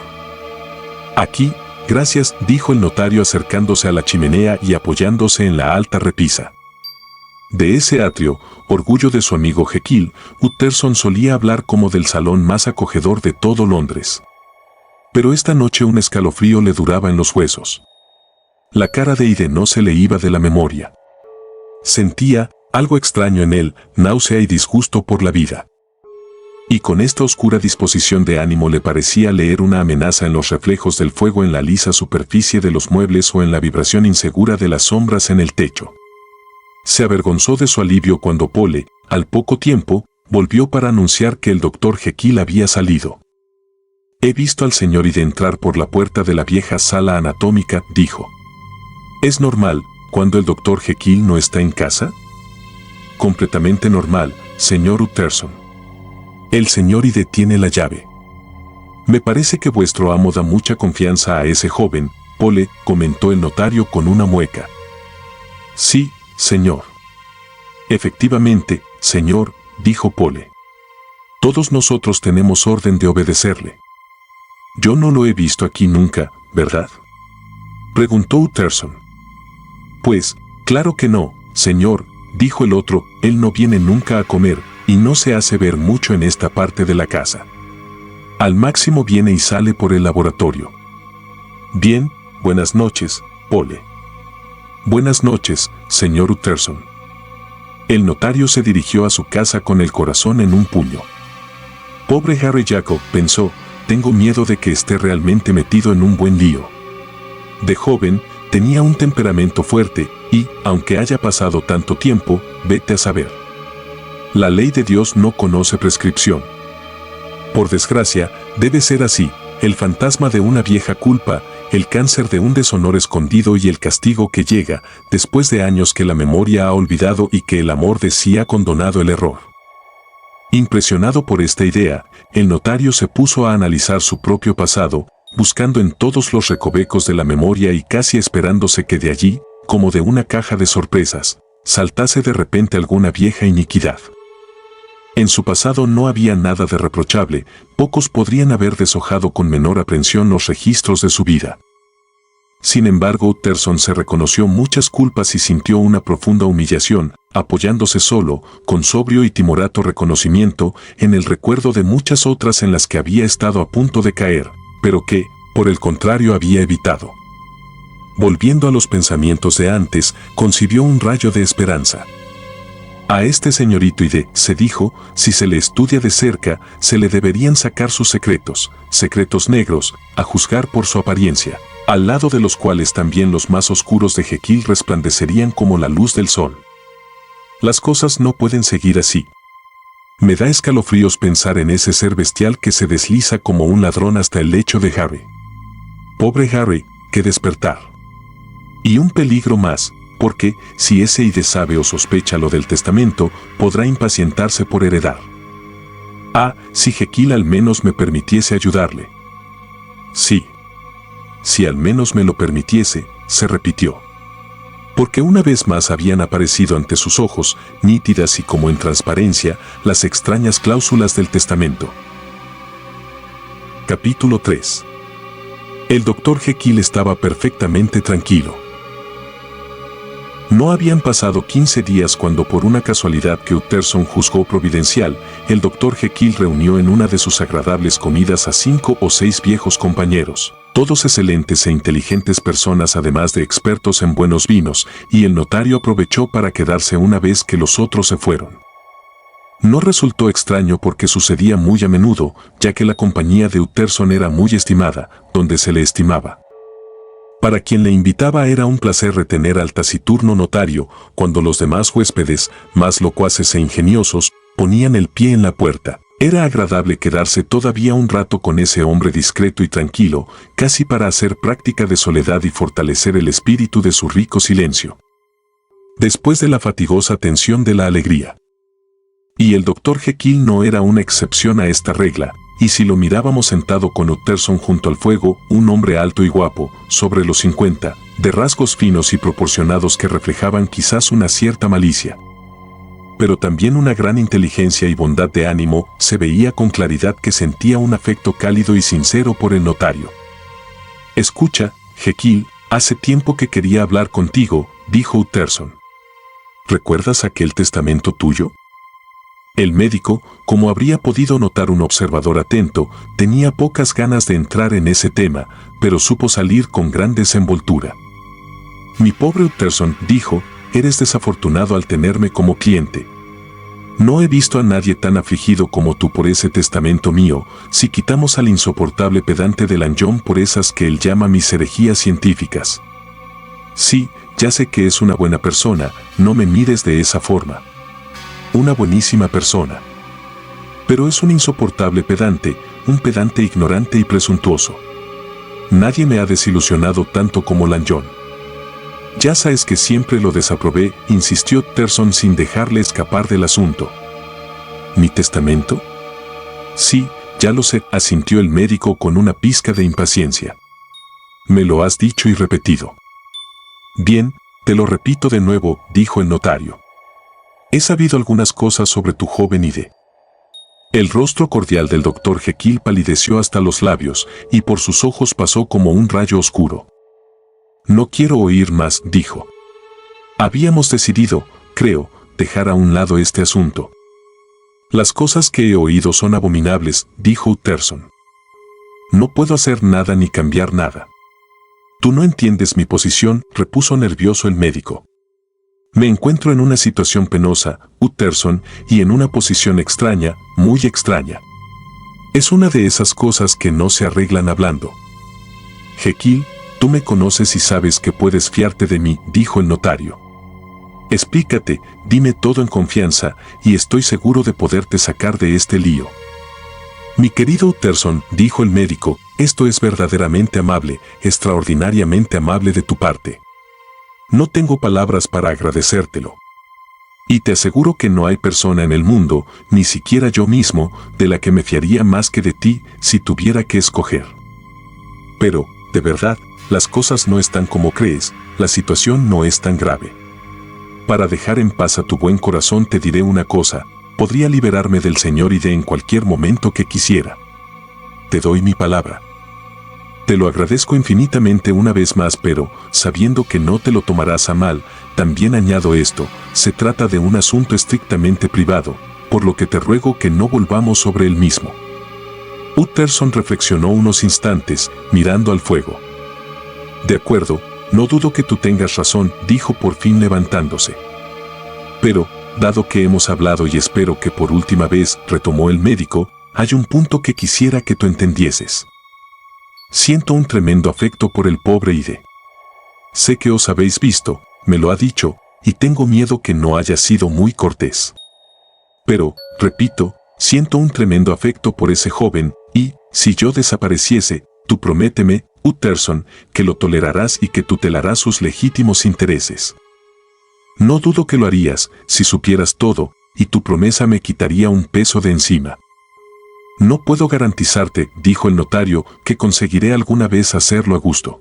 Aquí, gracias, dijo el notario acercándose a la chimenea y apoyándose en la alta repisa. De ese atrio, orgullo de su amigo Jekyll, Utterson solía hablar como del salón más acogedor de todo Londres. Pero esta noche un escalofrío le duraba en los huesos. La cara de Ide no se le iba de la memoria. Sentía algo extraño en él, náusea y disgusto por la vida. Y con esta oscura disposición de ánimo le parecía leer una amenaza en los reflejos del fuego en la lisa superficie de los muebles o en la vibración insegura de las sombras en el techo. Se avergonzó de su alivio cuando Pole, al poco tiempo, volvió para anunciar que el doctor Jekyll había salido. He visto al señor Ide entrar por la puerta de la vieja sala anatómica, dijo. ¿Es normal, cuando el doctor Jekyll no está en casa? Completamente normal, señor Utterson. El señor Ide tiene la llave. Me parece que vuestro amo da mucha confianza a ese joven, Pole, comentó el notario con una mueca. Sí, señor. Efectivamente, señor, dijo Pole. Todos nosotros tenemos orden de obedecerle. Yo no lo he visto aquí nunca, ¿verdad?, preguntó Utterson. Pues, claro que no, señor, dijo el otro, él no viene nunca a comer, y no se hace ver mucho en esta parte de la casa. Al máximo viene y sale por el laboratorio. Bien, buenas noches, Pole. Buenas noches, señor Utterson. El notario se dirigió a su casa con el corazón en un puño. Pobre Harry Jacob, pensó, tengo miedo de que esté realmente metido en un buen lío. De joven, tenía un temperamento fuerte y, aunque haya pasado tanto tiempo, vete a saber. La ley de Dios no conoce prescripción. Por desgracia, debe ser así, el fantasma de una vieja culpa, el cáncer de un deshonor escondido y el castigo que llega después de años que la memoria ha olvidado y que el amor de sí ha condonado el error. Impresionado por esta idea, el notario se puso a analizar su propio pasado, buscando en todos los recovecos de la memoria y casi esperándose que de allí, como de una caja de sorpresas, saltase de repente alguna vieja iniquidad. En su pasado no había nada de reprochable, pocos podrían haber deshojado con menor aprensión los registros de su vida. Sin embargo, Utterson se reconoció muchas culpas y sintió una profunda humillación, apoyándose solo, con sobrio y timorato reconocimiento, en el recuerdo de muchas otras en las que había estado a punto de caer, pero que, por el contrario, había evitado. Volviendo a los pensamientos de antes, concibió un rayo de esperanza. A este señorito Ide, se dijo, si se le estudia de cerca, se le deberían sacar sus secretos, secretos negros, a juzgar por su apariencia, al lado de los cuales también los más oscuros de Jekyll resplandecerían como la luz del sol. Las cosas no pueden seguir así. Me da escalofríos pensar en ese ser bestial que se desliza como un ladrón hasta el lecho de Harry. Pobre Harry, que despertar. Y un peligro más, porque, si ese Ide sabe o sospecha lo del testamento, podrá impacientarse por heredar. Ah, si Jekyll al menos me permitiese ayudarle. Sí. Si al menos me lo permitiese, se repitió. Porque una vez más habían aparecido ante sus ojos, nítidas y como en transparencia, las extrañas cláusulas del testamento. Capítulo 3. El doctor Jekyll estaba perfectamente tranquilo. No habían pasado 15 días cuando, por una casualidad que Utterson juzgó providencial, el Dr. Jekyll reunió en una de sus agradables comidas a 5 o 6 viejos compañeros, todos excelentes e inteligentes personas, además de expertos en buenos vinos, y el notario aprovechó para quedarse una vez que los otros se fueron. No resultó extraño porque sucedía muy a menudo, ya que la compañía de Utterson era muy estimada, donde se le estimaba. Para quien le invitaba era un placer retener al taciturno notario, cuando los demás huéspedes, más locuaces e ingeniosos, ponían el pie en la puerta. Era agradable quedarse todavía un rato con ese hombre discreto y tranquilo, casi para hacer práctica de soledad y fortalecer el espíritu de su rico silencio. Después de la fatigosa tensión de la alegría. Y el Dr. Jekyll no era una excepción a esta regla, y si lo mirábamos sentado con Utterson junto al fuego, un hombre alto y guapo, sobre los 50, de rasgos finos y proporcionados que reflejaban quizás una cierta malicia, pero también una gran inteligencia y bondad de ánimo, se veía con claridad que sentía un afecto cálido y sincero por el notario. «Escucha, Jekyll, hace tiempo que quería hablar contigo», dijo Utterson. «¿Recuerdas aquel testamento tuyo?». El médico, como habría podido notar un observador atento, tenía pocas ganas de entrar en ese tema, pero supo salir con gran desenvoltura. «Mi pobre Utterson», dijo, «eres desafortunado al tenerme como cliente. No he visto a nadie tan afligido como tú por ese testamento mío, si quitamos al insoportable pedante de Lanyon por esas que él llama mis herejías científicas. Sí, ya sé que es una buena persona, no me mires de esa forma. Una buenísima persona. Pero es un insoportable pedante, un pedante ignorante y presuntuoso. Nadie me ha desilusionado tanto como Lanyon». «Ya sabes que siempre lo desaprobé», insistió Utterson sin dejarle escapar del asunto. «¿Mi testamento?». «Sí, ya lo sé», asintió el médico con una pizca de impaciencia. «Me lo has dicho y repetido». «Bien, te lo repito de nuevo», dijo el notario. «He sabido algunas cosas sobre tu joven Ide». El rostro cordial del Dr. Jekyll palideció hasta los labios, y por sus ojos pasó como un rayo oscuro. «No quiero oír más», dijo. «Habíamos decidido, creo, dejar a un lado este asunto». «Las cosas que he oído son abominables», dijo Utterson. «No puedo hacer nada ni cambiar nada». «Tú no entiendes mi posición», repuso nervioso el médico. «Me encuentro en una situación penosa, Utterson, y en una posición extraña, muy extraña. Es una de esas cosas que no se arreglan hablando. Jekyll, tú me conoces y sabes que puedes fiarte de mí», dijo el notario. «Explícate, dime todo en confianza, y estoy seguro de poderte sacar de este lío». «Mi querido Utterson», dijo el médico, «esto es verdaderamente amable, extraordinariamente amable de tu parte. No tengo palabras para agradecértelo. Y te aseguro que no hay persona en el mundo, ni siquiera yo mismo, de la que me fiaría más que de ti si tuviera que escoger. Pero, de verdad, las cosas no están como crees, la situación no es tan grave. Para dejar en paz a tu buen corazón te diré una cosa, podría liberarme del señor Ide en cualquier momento que quisiera. Te doy mi palabra. Te lo agradezco infinitamente una vez más, pero, sabiendo que no te lo tomarás a mal, también añado esto, se trata de un asunto estrictamente privado, por lo que te ruego que no volvamos sobre el mismo». Utterson reflexionó unos instantes, mirando al fuego. «De acuerdo, no dudo que tú tengas razón», dijo por fin levantándose. «Pero, dado que hemos hablado y espero que por última vez», retomó el médico, «hay un punto que quisiera que tú entendieses. Siento un tremendo afecto por el pobre Ide. Sé que os habéis visto, me lo ha dicho, y tengo miedo que no haya sido muy cortés. Pero, repito, siento un tremendo afecto por ese joven, y, si yo desapareciese, tú prométeme, Utterson, que lo tolerarás y que tutelarás sus legítimos intereses. No dudo que lo harías, si supieras todo, y tu promesa me quitaría un peso de encima. No puedo garantizarte», dijo el notario, «que conseguiré alguna vez hacerlo a gusto».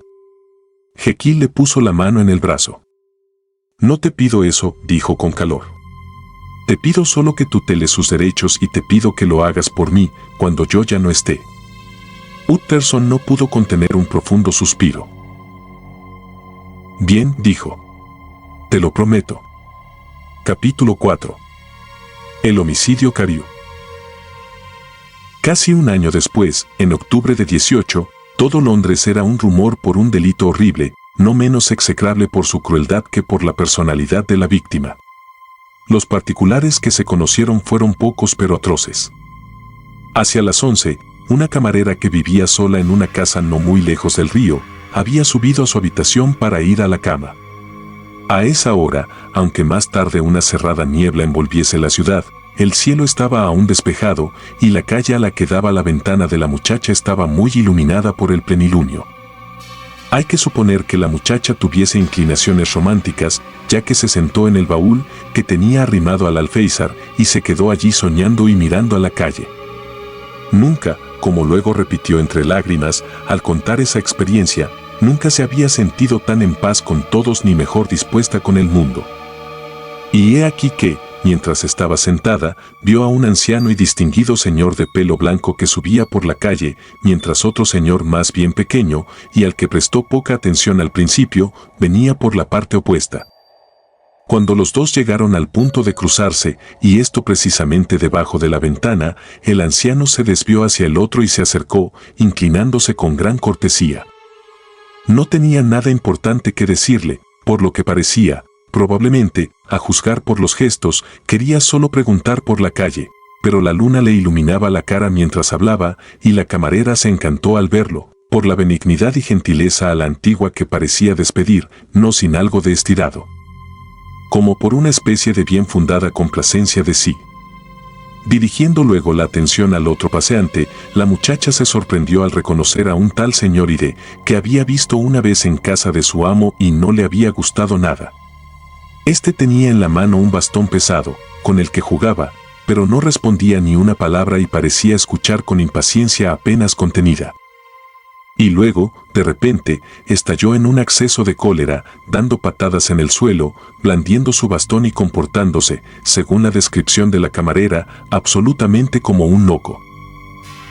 Jekyll le puso la mano en el brazo. «No te pido eso», dijo con calor. «Te pido solo que tuteles sus derechos y te pido que lo hagas por mí, cuando yo ya no esté». Utterson no pudo contener un profundo suspiro. «Bien», dijo. te lo prometo. Capítulo 4. El homicidio Carew. Casi un año después, en octubre de 18, todo Londres era un rumor por un delito horrible, no menos execrable por su crueldad que por la personalidad de la víctima. Los particulares que se conocieron fueron pocos pero atroces. Hacia las 11, una camarera que vivía sola en una casa no muy lejos del río, había subido a su habitación para ir a la cama. A esa hora, aunque más tarde una cerrada niebla envolviese la ciudad, el cielo estaba aún despejado y la calle a la que daba la ventana de la muchacha estaba muy iluminada por el plenilunio. Hay que suponer que la muchacha tuviese inclinaciones románticas, ya que se sentó en el baúl que tenía arrimado al alféizar y se quedó allí soñando y mirando a la calle. Nunca, como luego repitió entre lágrimas, al contar esa experiencia, nunca se había sentido tan en paz con todos ni mejor dispuesta con el mundo. Y he aquí que, mientras estaba sentada, vio a un anciano y distinguido señor de pelo blanco que subía por la calle, mientras otro señor más bien pequeño, y al que prestó poca atención al principio, venía por la parte opuesta. Cuando los dos llegaron al punto de cruzarse, y esto precisamente debajo de la ventana, el anciano se desvió hacia el otro y se acercó, inclinándose con gran cortesía. No tenía nada importante que decirle, por lo que parecía, probablemente, a juzgar por los gestos, quería solo preguntar por la calle, pero la luna le iluminaba la cara mientras hablaba, y la camarera se encantó al verlo, por la benignidad y gentileza a la antigua que parecía despedir, no sin algo de estirado. Como por una especie de bien fundada complacencia de sí. Dirigiendo luego la atención al otro paseante, la muchacha se sorprendió al reconocer a un tal señor Ide, que había visto una vez en casa de su amo y no le había gustado nada. Este tenía en la mano un bastón pesado, con el que jugaba, pero no respondía ni una palabra y parecía escuchar con impaciencia apenas contenida. Y luego, de repente, estalló en un acceso de cólera, dando patadas en el suelo, blandiendo su bastón y comportándose, según la descripción de la camarera, absolutamente como un loco.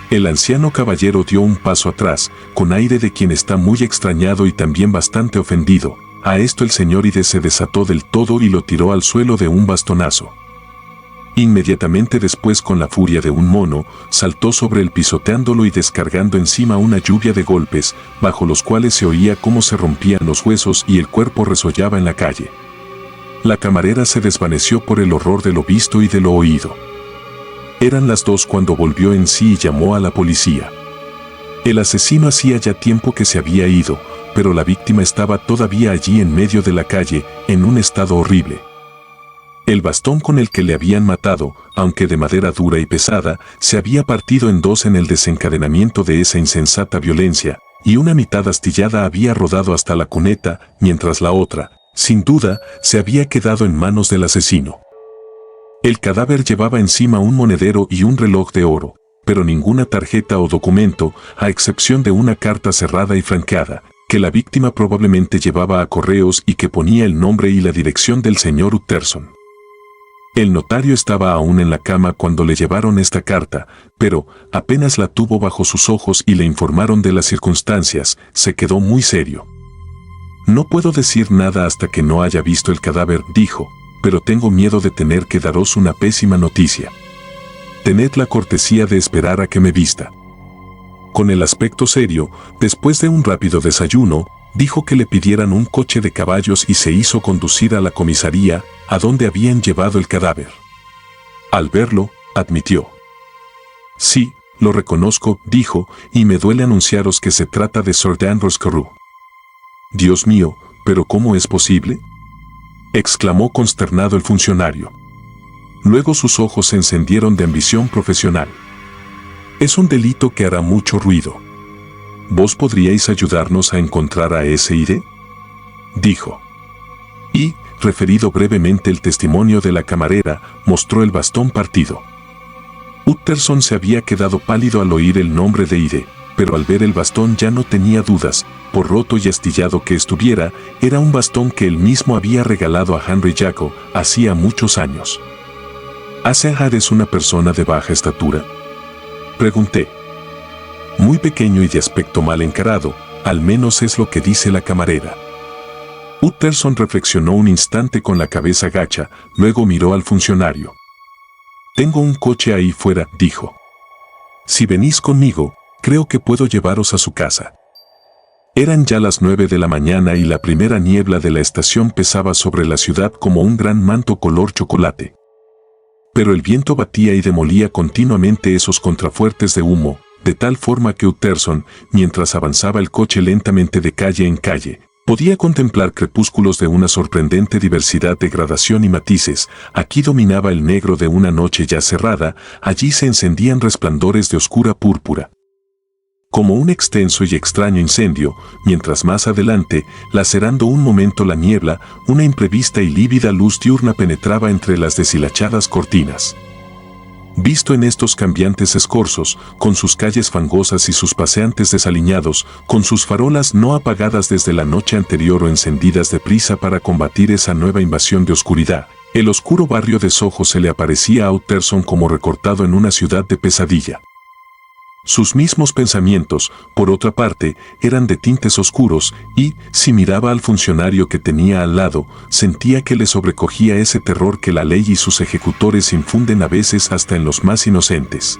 El anciano caballero dio un paso atrás, con aire de quien está muy extrañado y también bastante ofendido. A esto el señor Ide se desató del todo y lo tiró al suelo de un bastonazo. Inmediatamente después, con la furia de un mono, saltó sobre él pisoteándolo y descargando encima una lluvia de golpes, bajo los cuales se oía cómo se rompían los huesos y el cuerpo resollaba en la calle. La camarera se desvaneció por el horror de lo visto y de lo oído. Eran las 2 cuando volvió en sí y llamó a la policía. El asesino hacía ya tiempo que se había ido, pero la víctima estaba todavía allí en medio de la calle, en un estado horrible. El bastón con el que le habían matado, aunque de madera dura y pesada, se había partido en 2 en el desencadenamiento de esa insensata violencia, y una mitad astillada había rodado hasta la cuneta, mientras la otra, sin duda, se había quedado en manos del asesino. El cadáver llevaba encima un monedero y un reloj de oro, pero ninguna tarjeta o documento, a excepción de una carta cerrada y franqueada, que la víctima probablemente llevaba a correos y que ponía el nombre y la dirección del señor Utterson. El notario estaba aún en la cama cuando le llevaron esta carta, pero, apenas la tuvo bajo sus ojos y le informaron de las circunstancias, se quedó muy serio. «No puedo decir nada hasta que no haya visto el cadáver», dijo, «pero tengo miedo de tener que daros una pésima noticia. Tened la cortesía de esperar a que me vista». Con el aspecto serio, después de un rápido desayuno, dijo que le pidieran un coche de caballos y se hizo conducir a la comisaría, a donde habían llevado el cadáver. Al verlo, admitió. «Sí, lo reconozco», dijo, «y me duele anunciaros que se trata de Sir Danvers Carew». «Dios mío, ¿pero cómo es posible?», exclamó consternado el funcionario. Luego sus ojos se encendieron de ambición profesional. «Es un delito que hará mucho ruido. ¿Vos podríais ayudarnos a encontrar a ese Ide?», dijo. Y, referido brevemente el testimonio de la camarera, mostró el bastón partido. Utterson se había quedado pálido al oír el nombre de Ide, pero al ver el bastón ya no tenía dudas, por roto y astillado que estuviera, era un bastón que él mismo había regalado a Henry Jacob hacía muchos años. «¿Asejar es una persona de baja estatura?», pregunté. «Muy pequeño y de aspecto mal encarado, al menos es lo que dice la camarera». Utterson reflexionó un instante con la cabeza gacha, luego miró al funcionario. «Tengo un coche ahí fuera», dijo. «Si venís conmigo, creo que puedo llevaros a su casa». Eran ya las 9 de la mañana y la primera niebla de la estación pesaba sobre la ciudad como un gran manto color chocolate. Pero el viento batía y demolía continuamente esos contrafuertes de humo, de tal forma que Utterson, mientras avanzaba el coche lentamente de calle en calle, podía contemplar crepúsculos de una sorprendente diversidad de gradación y matices. Aquí dominaba el negro de una noche ya cerrada, allí se encendían resplandores de oscura púrpura. Como un extenso y extraño incendio, mientras más adelante, lacerando un momento la niebla, una imprevista y lívida luz diurna penetraba entre las deshilachadas cortinas. Visto en estos cambiantes escorzos, con sus calles fangosas y sus paseantes desaliñados, con sus farolas no apagadas desde la noche anterior o encendidas deprisa para combatir esa nueva invasión de oscuridad, el oscuro barrio de Soho se le aparecía a Utterson como recortado en una ciudad de pesadilla. Sus mismos pensamientos, por otra parte, eran de tintes oscuros y, si miraba al funcionario que tenía al lado, sentía que le sobrecogía ese terror que la ley y sus ejecutores infunden a veces hasta en los más inocentes.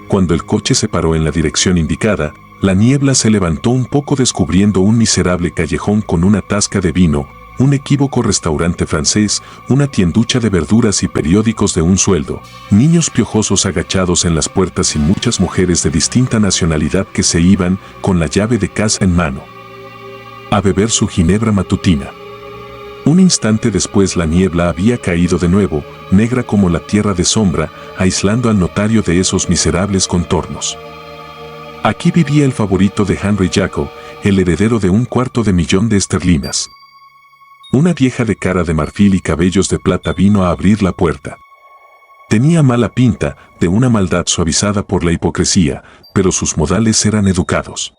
Cuando el coche se paró en la dirección indicada, la niebla se levantó un poco descubriendo un miserable callejón con una tasca de vino, un equívoco restaurante francés, una tienducha de verduras y periódicos de un sueldo, niños piojosos agachados en las puertas y muchas mujeres de distinta nacionalidad que se iban, con la llave de casa en mano, a beber su ginebra matutina. Un instante después la niebla había caído de nuevo, negra como la tierra de sombra, aislando al notario de esos miserables contornos. Aquí vivía el favorito de Henry Jacob, el heredero de $250,000 de esterlinas. Una vieja de cara de marfil y cabellos de plata vino a abrir la puerta. Tenía mala pinta, de una maldad suavizada por la hipocresía, pero sus modales eran educados.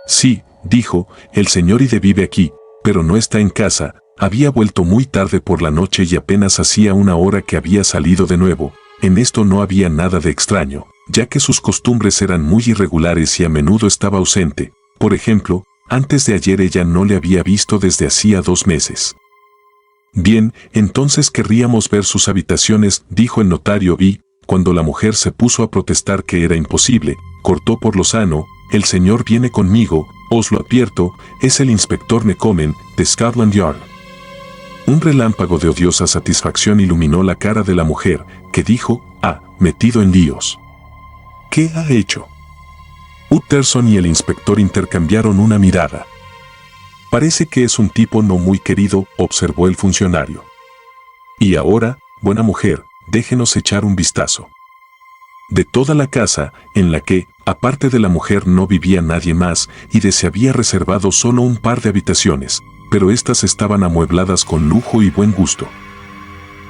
«Sí», dijo, «el señor Ide vive aquí, pero no está en casa, había vuelto muy tarde por la noche y apenas hacía una hora que había salido de nuevo». En esto no había nada de extraño, ya que sus costumbres eran muy irregulares y a menudo estaba ausente. Por ejemplo, antes de ayer ella no le había visto desde hacía 2 meses. «Bien, entonces querríamos ver sus habitaciones», dijo el notario y, cuando la mujer se puso a protestar que era imposible, cortó por lo sano: «El señor viene conmigo, os lo advierto, es el inspector Necomen, de Scotland Yard». Un relámpago de odiosa satisfacción iluminó la cara de la mujer, que dijo: «Ah, metido en líos». «¿Qué ha hecho?». Utterson y el inspector intercambiaron una mirada. «Parece que es un tipo no muy querido», observó el funcionario. «Y ahora, buena mujer, déjenos echar un vistazo». De toda la casa, en la que, aparte de la mujer no vivía nadie más, y se había reservado solo un par de habitaciones, pero éstas estaban amuebladas con lujo y buen gusto.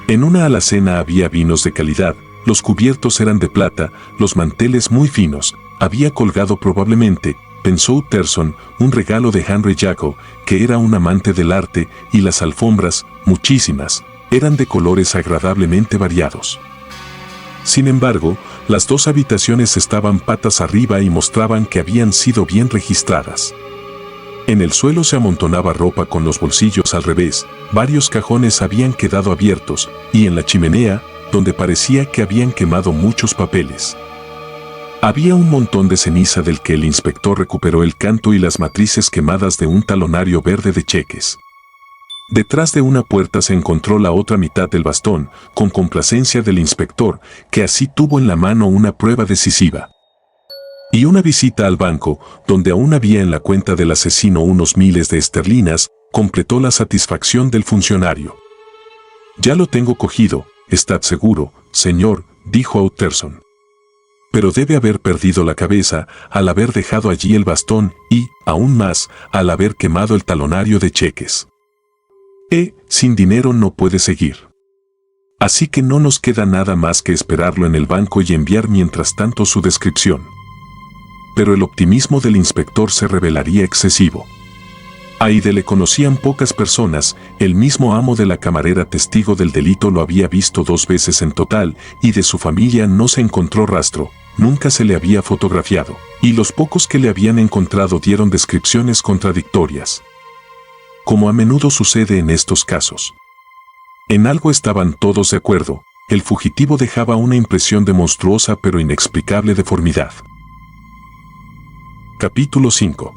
En una alacena había vinos de calidad, los cubiertos eran de plata, los manteles muy finos. Había colgado probablemente, pensó Utterson, un regalo de Henry Jacob, que era un amante del arte, y las alfombras, muchísimas, eran de colores agradablemente variados. Sin embargo, las 2 habitaciones estaban patas arriba y mostraban que habían sido bien registradas. En el suelo se amontonaba ropa con los bolsillos al revés, varios cajones habían quedado abiertos, y en la chimenea, donde parecía que habían quemado muchos papeles, había un montón de ceniza del que el inspector recuperó el canto y las matrices quemadas de un talonario verde de cheques. Detrás de una puerta se encontró la otra mitad del bastón, con complacencia del inspector, que así tuvo en la mano una prueba decisiva. Y una visita al banco, donde aún había en la cuenta del asesino unos miles de esterlinas, completó la satisfacción del funcionario. «Ya lo tengo cogido, estad seguro, señor», dijo a Utterson. «Pero debe haber perdido la cabeza al haber dejado allí el bastón y, aún más, al haber quemado el talonario de cheques. Sin dinero no puede seguir. Así que no nos queda nada más que esperarlo en el banco y enviar mientras tanto su descripción». Pero el optimismo del inspector se revelaría excesivo. A Ide le conocían pocas personas, el mismo amo de la camarera testigo del delito lo había visto 2 veces en total, y de su familia no se encontró rastro, nunca se le había fotografiado, y los pocos que le habían encontrado dieron descripciones contradictorias. como a menudo sucede en estos casos. En algo estaban todos de acuerdo: el fugitivo dejaba una impresión de monstruosa pero inexplicable deformidad. Capítulo 5.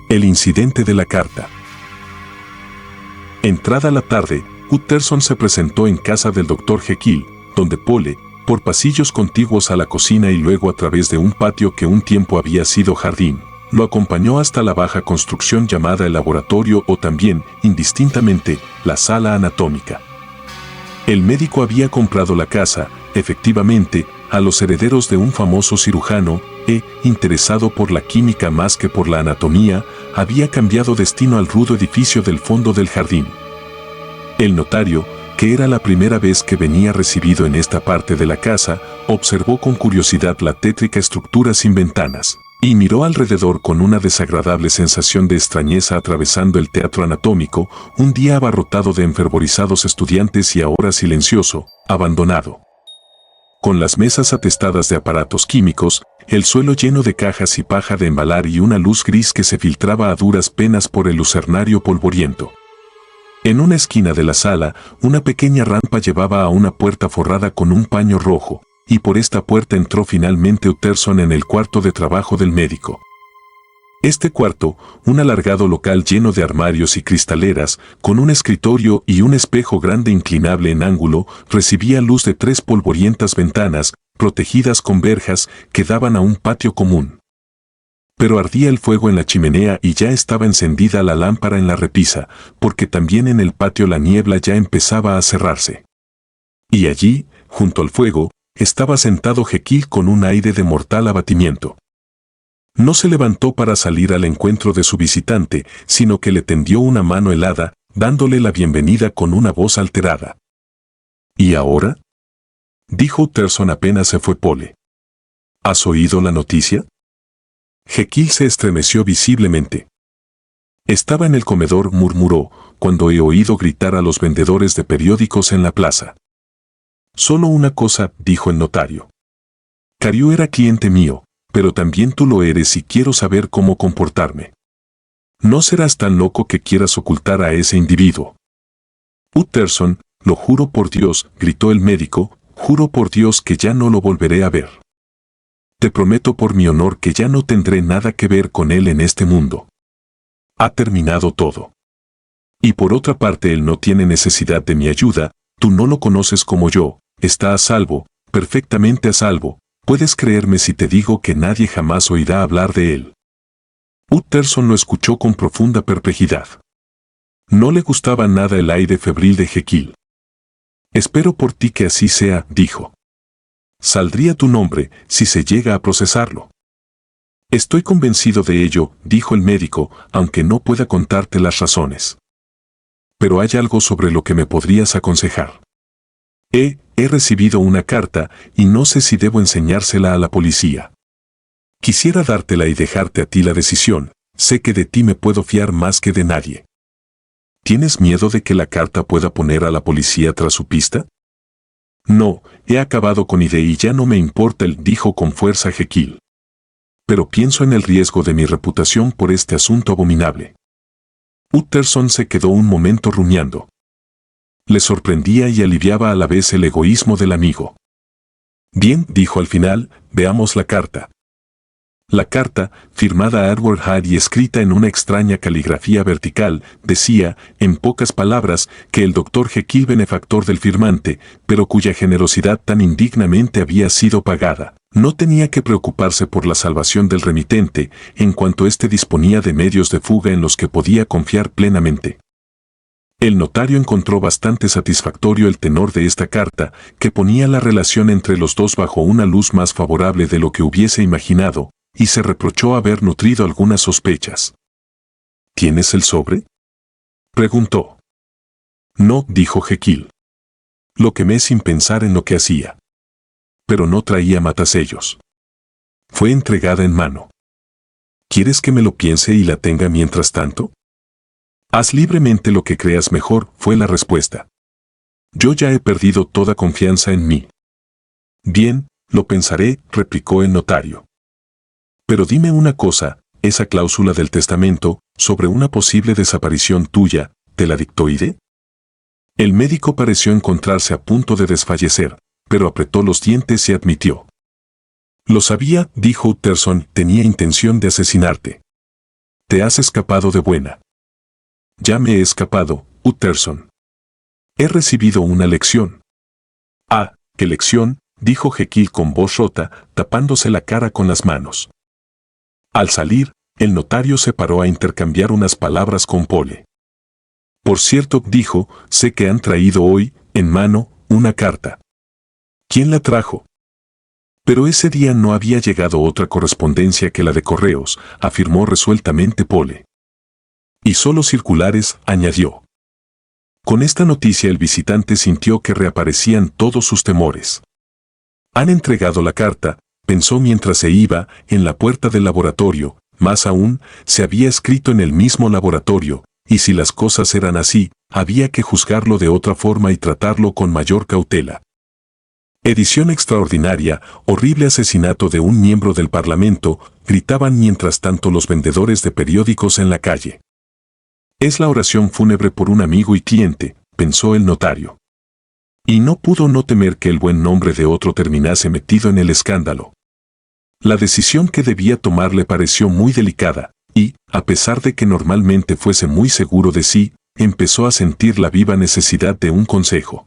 El incidente de la carta. Entrada la tarde, Utterson se presentó en casa del Dr. Jekyll, donde Pole, por pasillos contiguos a la cocina y luego a través de un patio que un tiempo había sido jardín, lo acompañó hasta la baja construcción llamada el laboratorio o también, indistintamente, la sala anatómica. El médico había comprado la casa, efectivamente, a los herederos de un famoso cirujano, interesado por la química más que por la anatomía, había cambiado destino al rudo edificio del fondo del jardín. El notario, que era la primera vez que venía recibido en esta parte de la casa, observó con curiosidad la tétrica estructura sin ventanas, y miró alrededor con una desagradable sensación de extrañeza atravesando el teatro anatómico, un día abarrotado de enfervorizados estudiantes y ahora silencioso, abandonado. Con las mesas atestadas de aparatos químicos, el suelo lleno de cajas y paja de embalar y una luz gris que se filtraba a duras penas por el lucernario polvoriento. En una esquina de la sala, una pequeña rampa llevaba a una puerta forrada con un paño rojo, y por esta puerta entró finalmente Utterson en el cuarto de trabajo del médico. Este cuarto, un alargado local lleno de armarios y cristaleras, con un escritorio y un espejo grande inclinable en ángulo, recibía luz de 3 polvorientas ventanas, protegidas con verjas, que daban a un patio común. Pero ardía el fuego en la chimenea y ya estaba encendida la lámpara en la repisa, porque también en el patio la niebla ya empezaba a cerrarse. Y allí, junto al fuego, estaba sentado Jekyll con un aire de mortal abatimiento. No se levantó para salir al encuentro de su visitante, sino que le tendió una mano helada, dándole la bienvenida con una voz alterada. ¿Y ahora?, dijo Utterson apenas se fue Pole. ¿Has oído la noticia? Jekyll se estremeció visiblemente. Estaba en el comedor, murmuró, cuando he oído gritar a los vendedores de periódicos en la plaza. Solo una cosa, dijo el notario. Carew era cliente mío, pero también tú lo eres y quiero saber cómo comportarme. No serás tan loco que quieras ocultar a ese individuo. Utterson, lo juro por Dios, gritó el médico, juro por Dios que ya no lo volveré a ver. Te prometo por mi honor que ya no tendré nada que ver con él en este mundo. Ha terminado todo. Y por otra parte él no tiene necesidad de mi ayuda, tú no lo conoces como yo, está a salvo, perfectamente a salvo, puedes creerme si te digo que nadie jamás oirá hablar de él. Utterson lo escuchó con profunda perplejidad. No le gustaba nada el aire febril de Jekyll. Espero por ti que así sea, dijo. Saldría tu nombre si se llega a procesarlo. Estoy convencido de ello, dijo el médico, aunque no pueda contarte las razones. Pero hay algo sobre lo que me podrías aconsejar. He recibido una carta y no sé si debo enseñársela a la policía. Quisiera dártela y dejarte a ti la decisión, sé que de ti me puedo fiar más que de nadie. ¿Tienes miedo de que la carta pueda poner a la policía tras su pista? No, he acabado con idea y ya no me importa dijo con fuerza Jekyll. Pero pienso en el riesgo de mi reputación por este asunto abominable. Utterson se quedó un momento rumiando. Le sorprendía y aliviaba a la vez el egoísmo del amigo. Bien, dijo al final, veamos la carta. La carta, firmada a Edward Hyde y escrita en una extraña caligrafía vertical, decía, en pocas palabras, que el Dr. Jekyll, benefactor del firmante, pero cuya generosidad tan indignamente había sido pagada, no tenía que preocuparse por la salvación del remitente, en cuanto éste disponía de medios de fuga en los que podía confiar plenamente. El notario encontró bastante satisfactorio el tenor de esta carta, que ponía la relación entre los dos bajo una luz más favorable de lo que hubiese imaginado, y se reprochó haber nutrido algunas sospechas. ¿Tienes el sobre?, preguntó. No, dijo Jekyll. Lo quemé sin pensar en lo que hacía. Pero no traía matasellos. Fue entregada en mano. ¿Quieres que me lo piense y la tenga mientras tanto? Haz libremente lo que creas mejor, fue la respuesta. Yo ya he perdido toda confianza en mí. Bien, lo pensaré, replicó el notario. Pero dime una cosa, esa cláusula del testamento sobre una posible desaparición tuya, ¿te la dictó Ide? El médico pareció encontrarse a punto de desfallecer, pero apretó los dientes y admitió. Lo sabía, dijo Utterson, tenía intención de asesinarte. Te has escapado de buena. Ya me he escapado, Utterson. He recibido una lección. Ah, ¿qué lección?, dijo Jekyll con voz rota, tapándose la cara con las manos. Al salir, el notario se paró a intercambiar unas palabras con Pole. Por cierto, dijo, sé que han traído hoy, en mano, una carta. ¿Quién la trajo? Pero ese día no había llegado otra correspondencia que la de correos, afirmó resueltamente Pole. Y solo circulares, añadió. Con esta noticia el visitante sintió que reaparecían todos sus temores. Han entregado la carta, pensó mientras se iba, en la puerta del laboratorio, más aún, se había escrito en el mismo laboratorio, y si las cosas eran así, había que juzgarlo de otra forma y tratarlo con mayor cautela. Edición extraordinaria, horrible asesinato de un miembro del Parlamento, gritaban mientras tanto los vendedores de periódicos en la calle. Es la oración fúnebre por un amigo y cliente, pensó el notario. Y no pudo no temer que el buen nombre de otro terminase metido en el escándalo. La decisión que debía tomar le pareció muy delicada, y, a pesar de que normalmente fuese muy seguro de sí, empezó a sentir la viva necesidad de un consejo.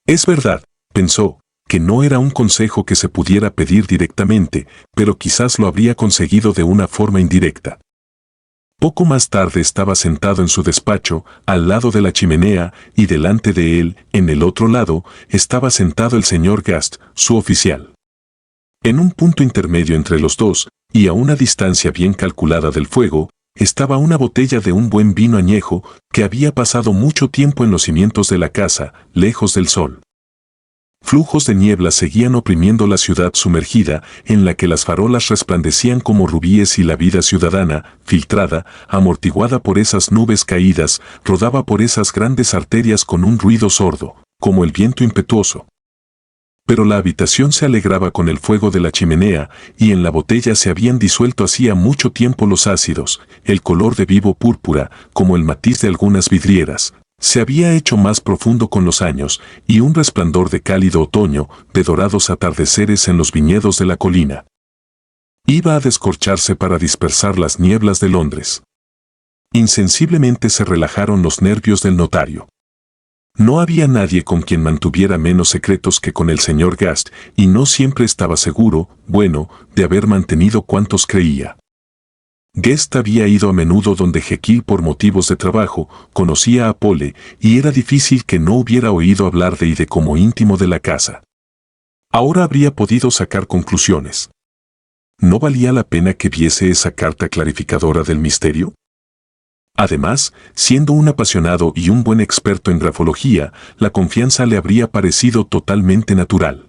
Es verdad, pensó, que no era un consejo que se pudiera pedir directamente, pero quizás lo habría conseguido de una forma indirecta. Poco más tarde estaba sentado en su despacho, al lado de la chimenea, y delante de él, en el otro lado, estaba sentado el señor Gast, su oficial. En un punto intermedio entre los dos, y a una distancia bien calculada del fuego, estaba una botella de un buen vino añejo que había pasado mucho tiempo en los cimientos de la casa, lejos del sol. Flujos de niebla seguían oprimiendo la ciudad sumergida, en la que las farolas resplandecían como rubíes y la vida ciudadana, filtrada, amortiguada por esas nubes caídas, rodaba por esas grandes arterias con un ruido sordo, como el viento impetuoso. Pero la habitación se alegraba con el fuego de la chimenea, y en la botella se habían disuelto hacía mucho tiempo los ácidos, el color de vivo púrpura, como el matiz de algunas vidrieras. Se había hecho más profundo con los años, y un resplandor de cálido otoño, de dorados atardeceres en los viñedos de la colina. Iba a descorcharse para dispersar las nieblas de Londres. Insensiblemente se relajaron los nervios del notario. No había nadie con quien mantuviera menos secretos que con el señor Gast, y no siempre estaba seguro, bueno, de haber mantenido cuantos creía. Guest había ido a menudo donde Jekyll por motivos de trabajo, conocía a Pole, y era difícil que no hubiera oído hablar de Ide como íntimo de la casa. Ahora habría podido sacar conclusiones. ¿No valía la pena que viese esa carta clarificadora del misterio? Además, siendo un apasionado y un buen experto en grafología, la confianza le habría parecido totalmente natural.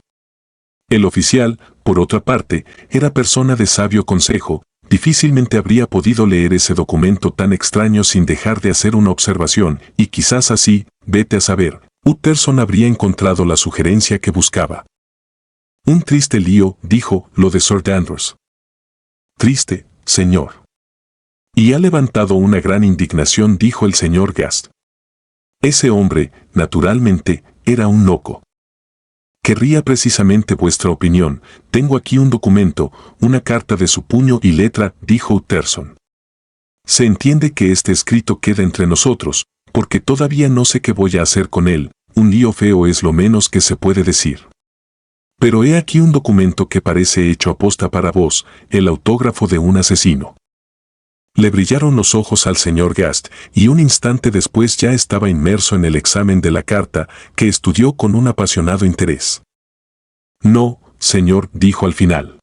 El oficial, por otra parte, era persona de sabio consejo. Difícilmente habría podido leer ese documento tan extraño sin dejar de hacer una observación, y quizás así, vete a saber, Utterson habría encontrado la sugerencia que buscaba. Un triste lío, dijo, lo de Sir Danvers. Triste, señor. Y ha levantado una gran indignación, dijo el señor Gast. Ese hombre, naturalmente, era un loco. Querría precisamente vuestra opinión. Tengo aquí un documento, una carta de su puño y letra, dijo Utterson. Se entiende que este escrito queda entre nosotros, porque todavía no sé qué voy a hacer con él. Un lío feo es lo menos que se puede decir. Pero he aquí un documento que parece hecho aposta para vos, el autógrafo de un asesino. Le brillaron los ojos al señor Gast, y un instante después ya estaba inmerso en el examen de la carta, que estudió con un apasionado interés. No, señor, dijo al final.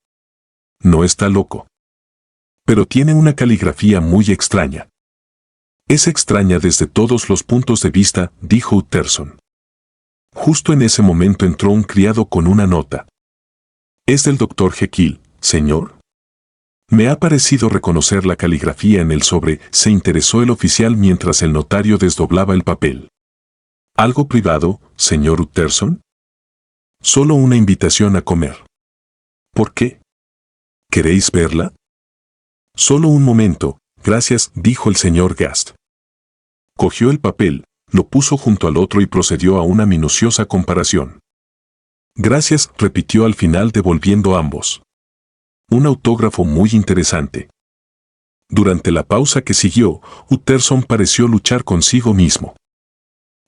No está loco. Pero tiene una caligrafía muy extraña. Es extraña desde todos los puntos de vista, dijo Utterson. Justo en ese momento entró un criado con una nota. Es del doctor Jekyll, señor. Me ha parecido reconocer la caligrafía en el sobre, se interesó el oficial mientras el notario desdoblaba el papel. ¿Algo privado, señor Utterson? Solo una invitación a comer. ¿Por qué? ¿Queréis verla? Solo un momento, gracias, dijo el señor Gast. Cogió el papel, lo puso junto al otro y procedió a una minuciosa comparación. Gracias, repitió al final devolviendo ambos. Un autógrafo muy interesante. Durante la pausa que siguió, Utterson pareció luchar consigo mismo.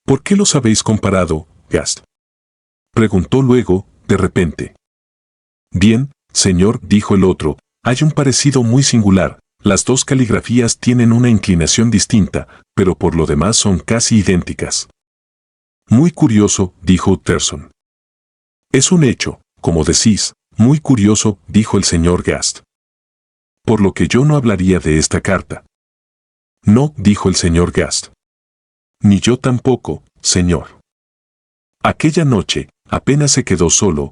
¿Por qué los habéis comparado, Gast? Preguntó luego, de repente. Bien, señor, dijo el otro, hay un parecido muy singular. Las dos caligrafías tienen una inclinación distinta, pero por lo demás son casi idénticas. Muy curioso, dijo Utterson. Es un hecho, como decís, muy curioso, dijo el señor Gast. Por lo que yo no hablaría de esta carta. No, dijo el señor Gast. Ni yo tampoco, señor. Aquella noche, apenas se quedó solo,